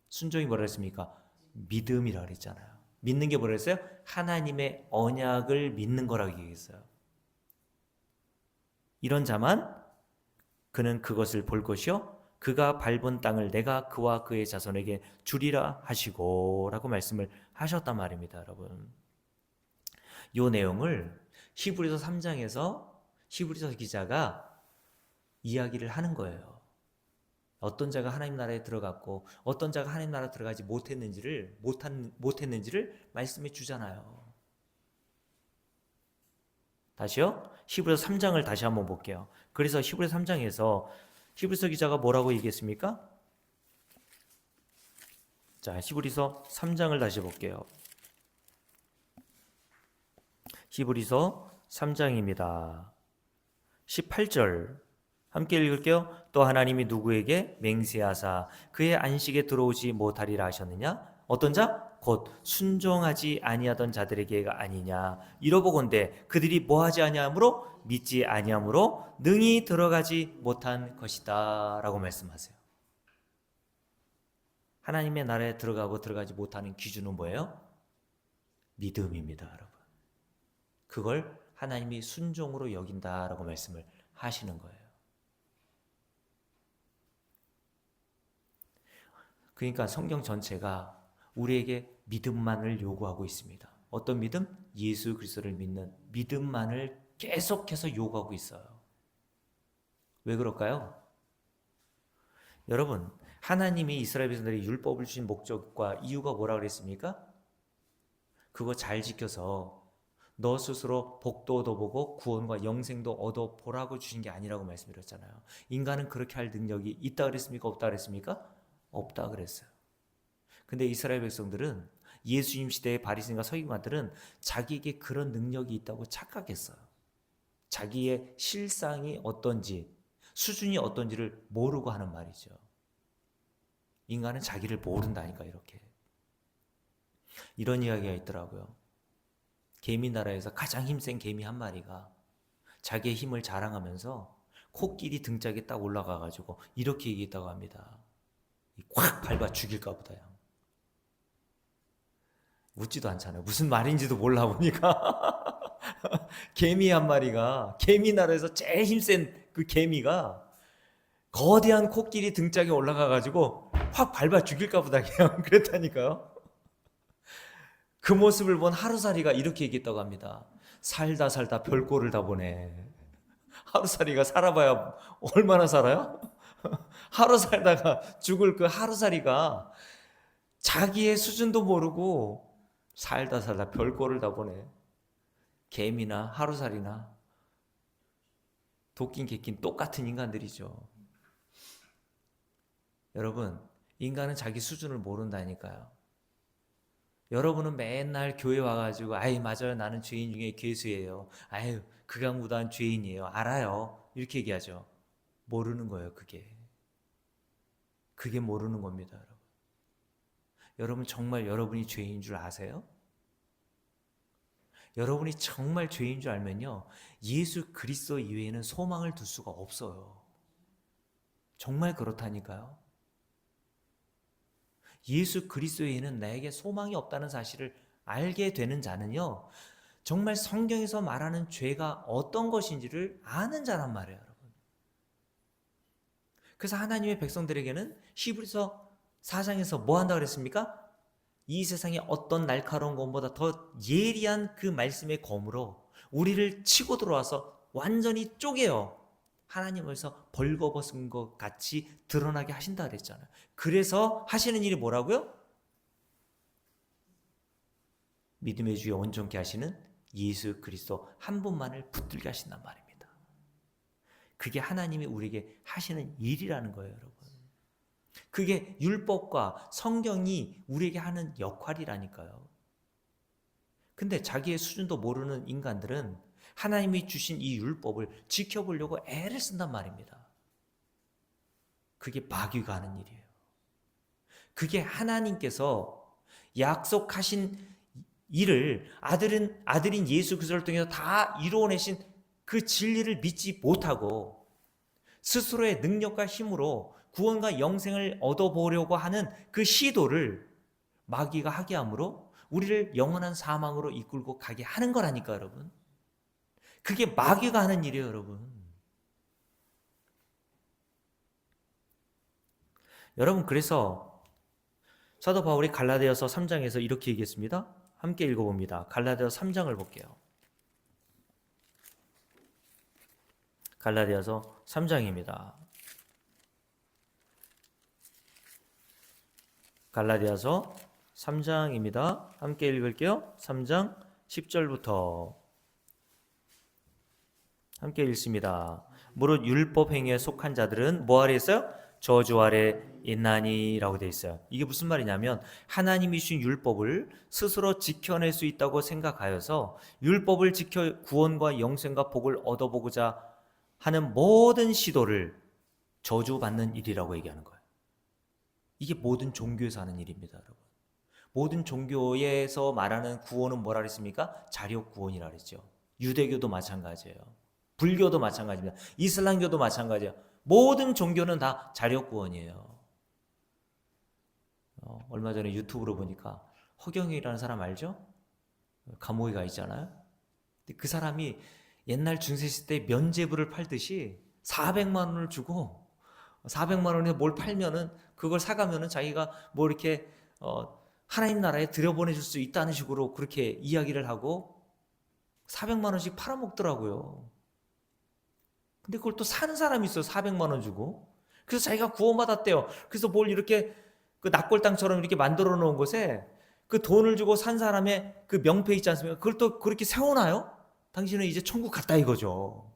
순종이 뭐라 했습니까? 믿음이라 그랬잖아요. 믿는 게 뭐라 했어요? 하나님의 언약을 믿는 거라고 얘기했어요. 이런 자만 그는 그것을 볼 것이요 그가 밟은 땅을 내가 그와 그의 자손에게 주리라 하시고 라고 말씀을 하셨단 말입니다, 여러분. 이 내용을 히브리서 3장에서 히브리서 기자가 이야기를 하는 거예요. 어떤 자가 하나님 나라에 들어갔고 어떤 자가 하나님 나라에 들어가지 못했는지를 말씀해 주잖아요. 다시요. 히브리서 3장을 다시 한번 볼게요. 그래서 히브리서 3장에서 히브리서 기자가 뭐라고 얘기했습니까? 자, 히브리서 3장을 다시 볼게요. 히브리서 3장입니다. 18절 함께 읽을게요. 또 하나님이 누구에게 맹세하사 그의 안식에 들어오지 못하리라 하셨느냐? 어떤 자? 곧 순종하지 아니하던 자들에게가 아니냐. 이러보건대 그들이 뭐하지 아니하므로 믿지 아니하므로 능히 들어가지 못한 것이다 라고 말씀하세요. 하나님의 나라에 들어가고 들어가지 못하는 기준은 뭐예요? 믿음입니다, 여러분. 그걸 하나님이 순종으로 여긴다라고 말씀을 하시는 거예요. 그러니까 성경 전체가 우리에게 믿음만을 요구하고 있습니다. 어떤 믿음? 예수 그리스도를 믿는 믿음만을 계속해서 요구하고 있어요. 왜 그럴까요? 여러분, 하나님이 이스라엘 백성들에게 율법을 주신 목적과 이유가 뭐라 그랬습니까? 그거 잘 지켜서 너 스스로 복도 얻어보고 구원과 영생도 얻어보라고 주신 게 아니라고 말씀드렸잖아요. 인간은 그렇게 할 능력이 있다 그랬습니까? 없다 그랬습니까? 없다 그랬어요. 근데 이스라엘 백성들은 예수님 시대의 바리새인과 서기관들은 자기에게 그런 능력이 있다고 착각했어요. 자기의 실상이 어떤지, 수준이 어떤지를 모르고 하는 말이죠. 인간은 자기를 모른다니까, 이렇게. 이런 이야기가 있더라고요. 개미 나라에서 가장 힘센 개미 한 마리가 자기의 힘을 자랑하면서 코끼리 등짝에 딱 올라가가지고 이렇게 얘기했다고 합니다. 확 밟아 죽일까 보다요. 웃지도 않잖아요. 무슨 말인지도 몰라 보니까. 개미 한 마리가, 개미 나라에서 제일 힘센 그 개미가 거대한 코끼리 등짝에 올라가가지고 확 밟아 죽일까 보다 그냥 그랬다니까요. 그 모습을 본 하루살이가 이렇게 얘기했다고 합니다. 살다 살다 별꼴을 다 보네. 하루살이가 살아봐야 얼마나 살아요? 하루 살다가 죽을 그 하루살이가 자기의 수준도 모르고 살다 살다 별꼴을 다 보네. 개미나 하루살이나 도낀 개낀 똑같은 인간들이죠. 여러분, 인간은 자기 수준을 모른다니까요. 여러분은 맨날 교회 와가지고 아이 맞아요, 나는 죄인 중에 괴수예요. 아유, 극악무도한 죄인이에요. 알아요. 이렇게 얘기하죠. 모르는 거예요. 그게 모르는 겁니다. 여러분. 여러분 정말 여러분이 죄인 줄 아세요? 여러분이 정말 죄인 줄 알면요, 예수 그리스도 이외에는 소망을 둘 수가 없어요. 정말 그렇다니까요. 예수 그리스도에는 나에게 소망이 없다는 사실을 알게 되는 자는요, 정말 성경에서 말하는 죄가 어떤 것인지를 아는 자란 말이에요, 여러분. 그래서 하나님의 백성들에게는 히브리서 4장에서 뭐 한다고 그랬습니까? 이 세상에 어떤 날카로운 것보다 더 예리한 그 말씀의 검으로 우리를 치고 들어와서 완전히 쪼개요. 하나님께서 벌거벗은 것 같이 드러나게 하신다 그랬잖아요. 그래서 하시는 일이 뭐라고요? 믿음의 주에 온전케 하시는 예수 그리스도 한 분만을 붙들게 하신단 말입니다. 그게 하나님이 우리에게 하시는 일이라는 거예요, 여러분. 그게 율법과 성경이 우리에게 하는 역할이라니까요. 근데 자기의 수준도 모르는 인간들은 하나님이 주신 이 율법을 지켜보려고 애를 쓴단 말입니다. 그게 마귀가 하는 일이에요. 그게 하나님께서 약속하신 일을 아들인 예수 그리스도를 통해서 다 이루어내신 그 진리를 믿지 못하고 스스로의 능력과 힘으로 구원과 영생을 얻어보려고 하는 그 시도를 마귀가 하게 함으로 우리를 영원한 사망으로 이끌고 가게 하는 거라니까, 여러분. 그게 마귀가 하는 일이에요, 여러분. 여러분, 그래서 사도 바울이 갈라디아서 3장에서 이렇게 얘기했습니다. 함께 읽어봅니다. 갈라디아서 3장을 볼게요. 갈라디아서 3장입니다. 갈라디아서 3장입니다. 함께 읽을게요. 3장 10절부터 함께 읽습니다. 무릇 율법 행위에 속한 자들은 뭐 아래 있어요? 저주 아래 있나니라고 되어 있어요. 이게 무슨 말이냐면 하나님이 주신 율법을 스스로 지켜낼 수 있다고 생각하여서 율법을 지켜 구원과 영생과 복을 얻어보고자 하는 모든 시도를 저주받는 일이라고 얘기하는 거예요. 이게 모든 종교에서 하는 일입니다, 여러분. 모든 종교에서 말하는 구원은 뭐라 그랬습니까? 자력 구원이라 그랬죠. 유대교도 마찬가지예요. 불교도 마찬가지입니다. 이슬람교도 마찬가지예요. 모든 종교는 다 자력 구원이에요. 얼마 전에 유튜브로 보니까 허경영이라는 사람 알죠? 감옥에 가 있잖아요. 근데 그 사람이 옛날 중세시대 때 면제부를 팔듯이 400만 원을 주고 400만 원에 뭘 팔면은 그걸 사가면은 자기가 뭐 이렇게 하나님 나라에 들여보내줄 수 있다는 식으로 그렇게 이야기를 하고 400만 원씩 팔아먹더라고요. 근데 그걸 또 사는 사람이 있어요. 400만 원 주고. 그래서 자기가 구원받았대요. 그래서 뭘 이렇게 그 납골당처럼 이렇게 만들어 놓은 곳에 그 돈을 주고 산 사람의 그 명패 있지 않습니까? 그걸 또 그렇게 세워놔요? 당신은 이제 천국 갔다 이거죠.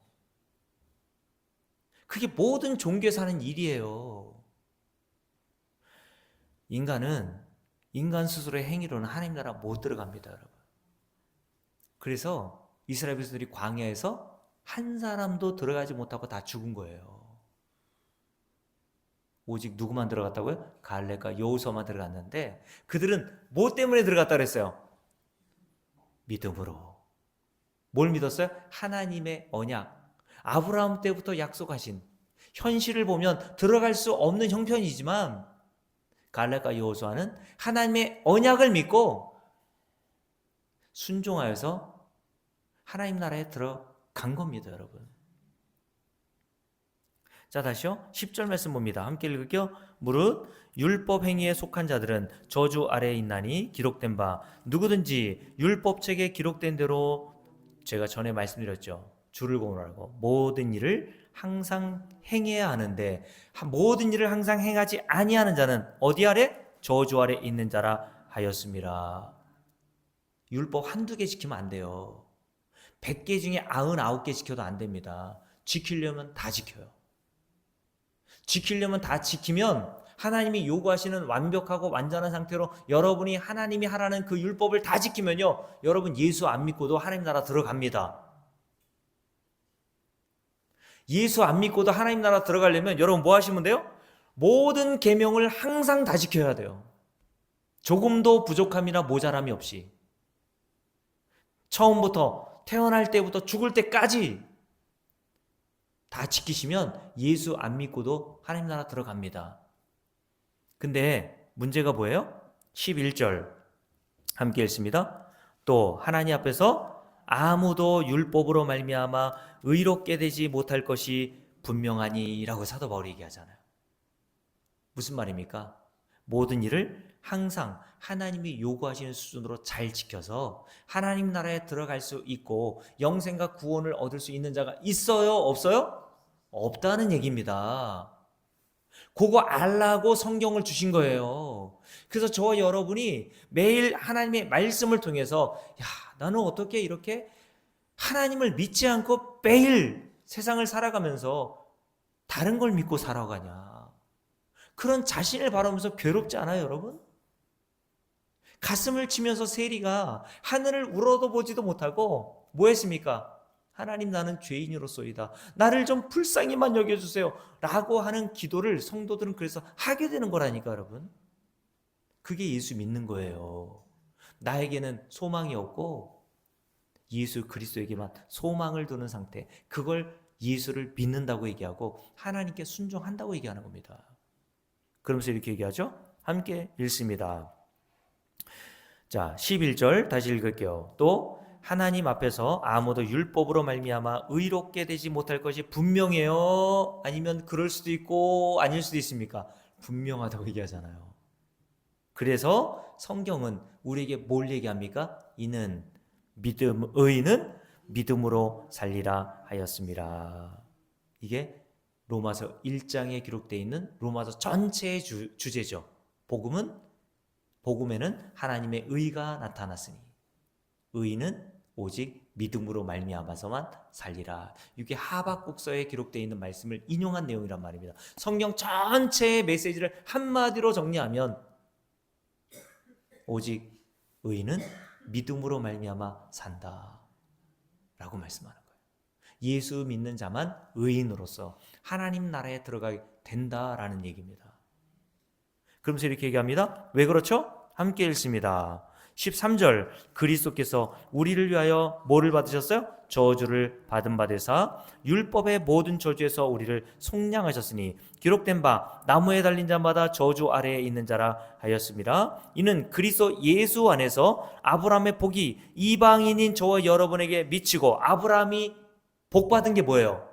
그게 모든 종교에서 하는 일이에요. 인간은 인간 스스로의 행위로는 하나님 나라 못 들어갑니다, 여러분. 그래서 이스라엘 백성들이 광야에서 한 사람도 들어가지 못하고 다 죽은 거예요. 오직 누구만 들어갔다고요? 갈렙과 여호수아만 들어갔는데 그들은 뭐 때문에 들어갔다 그랬어요? 믿음으로. 뭘 믿었어요? 하나님의 언약. 아브라함 때부터 약속하신, 현실을 보면 들어갈 수 없는 형편이지만 갈렙과 여호수아는 하나님의 언약을 믿고 순종하여서 하나님 나라에 들어간 겁니다, 여러분. 자, 다시요. 10절 말씀 봅니다. 함께 읽을게요. 무릇 율법 행위에 속한 자들은 저주 아래에 있나니 기록된 바 누구든지 율법책에 기록된 대로, 제가 전에 말씀드렸죠. 주를 공언하고 모든 일을 항상 행해야 하는데 모든 일을 항상 행하지 아니하는 자는 어디 아래? 저주 아래 있는 자라 하였습니다. 율법 한두 개 지키면 안 돼요. 100개 중에 99개 지켜도 안 됩니다. 지키려면 다 지켜요. 지키려면 다 지키면 하나님이 요구하시는 완벽하고 완전한 상태로 여러분이 하나님이 하라는 그 율법을 다 지키면요, 여러분 예수 안 믿고도 하나님 나라 들어갑니다. 예수 안 믿고도 하나님 나라 들어가려면 여러분 뭐 하시면 돼요? 모든 계명을 항상 다 지켜야 돼요. 조금도 부족함이나 모자람이 없이. 처음부터 태어날 때부터 죽을 때까지 다 지키시면 예수 안 믿고도 하나님 나라 들어갑니다. 근데 문제가 뭐예요? 11절 함께 읽습니다. 또 하나님 앞에서 아무도 율법으로 말미암아 의롭게 되지 못할 것이 분명하니라고 사도 바울이 얘기하잖아요. 무슨 말입니까? 모든 일을 항상 하나님이 요구하시는 수준으로 잘 지켜서 하나님 나라에 들어갈 수 있고 영생과 구원을 얻을 수 있는 자가 있어요? 없어요? 없다는 얘기입니다. 그거 알라고 성경을 주신 거예요. 그래서 저와 여러분이 매일 하나님의 말씀을 통해서 나는 어떻게 이렇게 하나님을 믿지 않고 매일 세상을 살아가면서 다른 걸 믿고 살아가냐, 그런 자신을 바라보면서 괴롭지 않아요, 여러분? 가슴을 치면서 세리가 하늘을 우러러 보지도 못하고 뭐 했습니까? 하나님, 나는 죄인으로소이다, 나를 좀 불쌍히만 여겨주세요 라고 하는 기도를 성도들은 그래서 하게 되는 거라니까, 여러분. 그게 예수 믿는 거예요. 나에게는 소망이 없고 예수 그리스도에게만 소망을 두는 상태, 그걸 예수를 믿는다고 얘기하고 하나님께 순종한다고 얘기하는 겁니다. 그러면서 이렇게 얘기하죠. 함께 읽습니다. 자, 11절 다시 읽을게요. 또 하나님 앞에서 아무도 율법으로 말미암아 의롭게 되지 못할 것이 분명해요? 아니면 그럴 수도 있고 아닐 수도 있습니까? 분명하다고 얘기하잖아요. 그래서 성경은 우리에게 뭘 얘기합니까? 의인은 믿음으로 살리라 하였습니다. 이게 로마서 1장에 기록되어 있는 로마서 전체의 주제죠. 복음에는 하나님의 의가 나타났으니 의인은 오직 믿음으로 말미암아서만 살리라. 이게 하박국서에 기록되어 있는 말씀을 인용한 내용이란 말입니다. 성경 전체의 메시지를 한마디로 정리하면 오직 의인은 믿음으로 말미암아 산다 라고 말씀하는 거예요. 예수 믿는 자만 의인으로서 하나님 나라에 들어가게 된다라는 얘기입니다. 그러면서 이렇게 얘기합니다. 왜 그렇죠? 함께 읽습니다. 13절, 그리스도께서 우리를 위하여 뭐를 받으셨어요? 저주를 받은 바 되사 율법의 모든 저주에서 우리를 속량하셨으니 기록된 바 나무에 달린 자마다 저주 아래에 있는 자라 하였습니다. 이는 그리스도 예수 안에서 아브라함의 복이 이방인인 저와 여러분에게 미치고, 아브라함이 복 받은 게 뭐예요?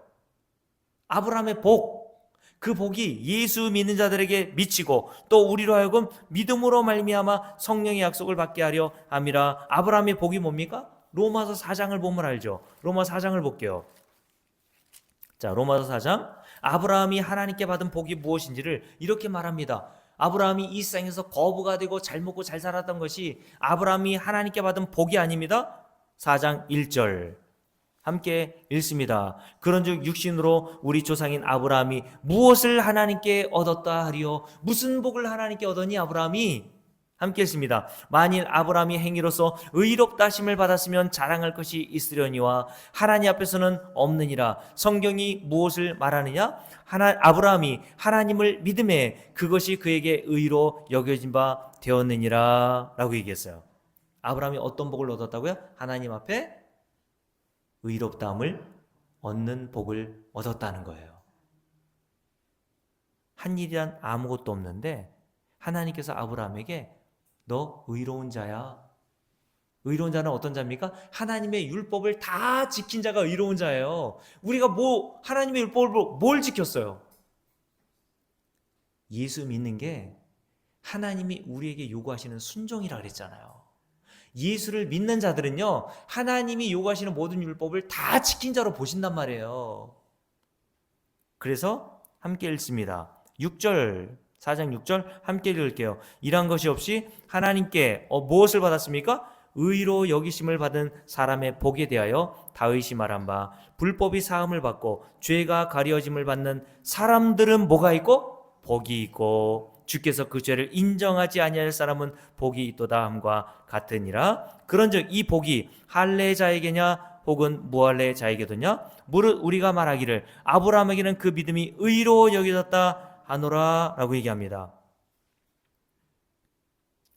아브라함의 복, 그 복이 예수 믿는 자들에게 미치고 또 우리로 하여금 믿음으로 말미암아 성령의 약속을 받게 하려 함이라. 아브라함의 복이 뭡니까? 로마서 4장을 보면 알죠. 로마서 4장을 볼게요. 자, 로마서 4장, 아브라함이 하나님께 받은 복이 무엇인지를 이렇게 말합니다. 아브라함이 이 세상에서 거부가 되고 잘 먹고 잘 살았던 것이 아브라함이 하나님께 받은 복이 아닙니다. 4장 1절 함께 읽습니다. 그런즉 육신으로 우리 조상인 아브라함이 무엇을 하나님께 얻었다 하리요? 무슨 복을 하나님께 얻었니 아브라함이? 함께 읽습니다. 만일 아브라함이 행위로서 의롭다 하심을 받았으면 자랑할 것이 있으려니와 하나님 앞에서는 없느니라. 성경이 무엇을 말하느냐? 아브라함이 하나님을 믿음에 그것이 그에게 의로 여겨진 바 되었느니라 라고 얘기했어요. 아브라함이 어떤 복을 얻었다고요? 하나님 앞에 의롭다함을 얻는 복을 얻었다는 거예요. 한 일이란 아무것도 없는데 하나님께서 아브라함에게 너 의로운 자야. 의로운 자는 어떤 자입니까? 하나님의 율법을 다 지킨 자가 의로운 자예요. 우리가 하나님의 율법을 뭘 지켰어요? 예수 믿는 게 하나님이 우리에게 요구하시는 순종이라 그랬잖아요. 예수를 믿는 자들은요, 하나님이 요구하시는 모든 율법을 다 지킨 자로 보신단 말이에요. 그래서 함께 읽습니다. 6절, 4장 6절 함께 읽을게요. 이러한 것이 없이 하나님께 무엇을 받았습니까? 의로 여기심을 받은 사람의 복에 대하여 다윗이 말한 바 불법이 사함을 받고 죄가 가려짐을 받는 사람들은 뭐가 있고? 복이 있고 주께서 그 죄를 인정하지 아니할 사람은 복이 있도다 함과 같으니라. 그런즉 이 복이 할례자에게냐 혹은 무할례자에게도냐? 무릇 우리가 말하기를 아브라함에게는 그 믿음이 의로 여겨졌다 하노라 라고 얘기합니다.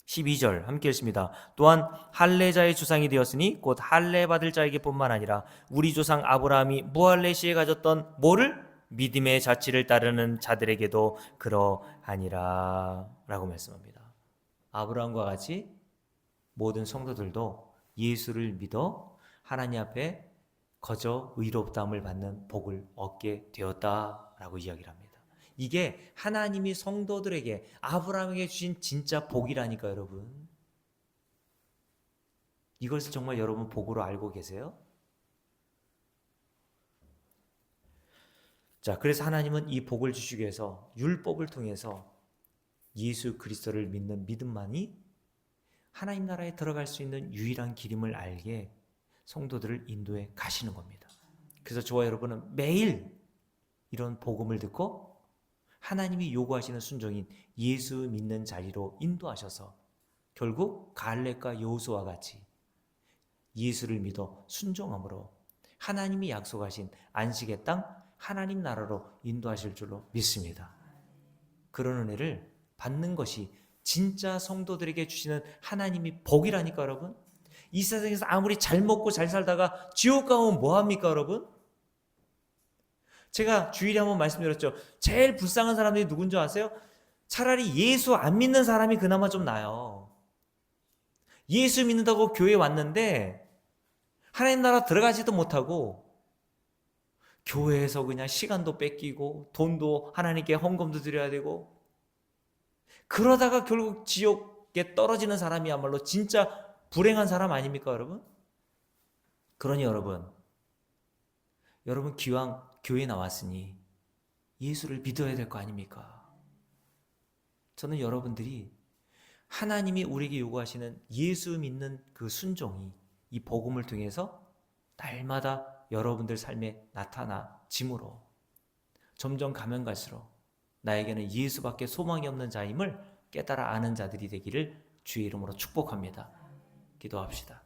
12절 함께 읽습니다. 또한 할례자의 주상이 되었으니 곧 할례 받을 자에게 뿐만 아니라 우리 조상 아브라함이 무할례 시에 가졌던 뭐를? 믿음의 자치를 따르는 자들에게도 그러하니라 라고 말씀합니다. 아브라함과 같이 모든 성도들도 예수를 믿어 하나님 앞에 거저 의롭다함을 받는 복을 얻게 되었다라고 이야기를 합니다. 이게 하나님이 성도들에게 아브라함에게 주신 진짜 복이라니까 여러분. 이것을 정말 여러분 복으로 알고 계세요? 자, 그래서 하나님은 이 복을 주시기 위해서 율법을 통해서 예수 그리스도를 믿는 믿음만이 하나님 나라에 들어갈 수 있는 유일한 길임을 알게 성도들을 인도해 가시는 겁니다. 그래서 저와 여러분은 매일 이런 복음을 듣고 하나님이 요구하시는 순종인 예수 믿는 자리로 인도하셔서 결국 갈렙과 여호수아와 같이 예수를 믿어 순종함으로 하나님이 약속하신 안식의 땅 하나님 나라로 인도하실 줄로 믿습니다. 그런 은혜를 받는 것이 진짜 성도들에게 주시는 하나님이 복이라니까 여러분. 이 세상에서 아무리 잘 먹고 잘 살다가 지옥 가면 뭐합니까 여러분? 제가 주일에 한번 말씀드렸죠. 제일 불쌍한 사람들이 누군지 아세요? 차라리 예수 안 믿는 사람이 그나마 좀 나아요. 예수 믿는다고 교회 왔는데 하나님 나라 들어가지도 못하고 교회에서 그냥 시간도 뺏기고 돈도 하나님께 헌금도 드려야 되고 그러다가 결국 지옥에 떨어지는 사람이야말로 진짜 불행한 사람 아닙니까 여러분? 그러니 여러분 기왕 교회 나왔으니 예수를 믿어야 될 거 아닙니까? 저는 여러분들이 하나님이 우리에게 요구하시는 예수 믿는 그 순종이 이 복음을 통해서 날마다 여러분들 삶에 나타나짐으로 점점 가면 갈수록 나에게는 예수밖에 소망이 없는 자임을 깨달아 아는 자들이 되기를 주의 이름으로 축복합니다. 기도합시다.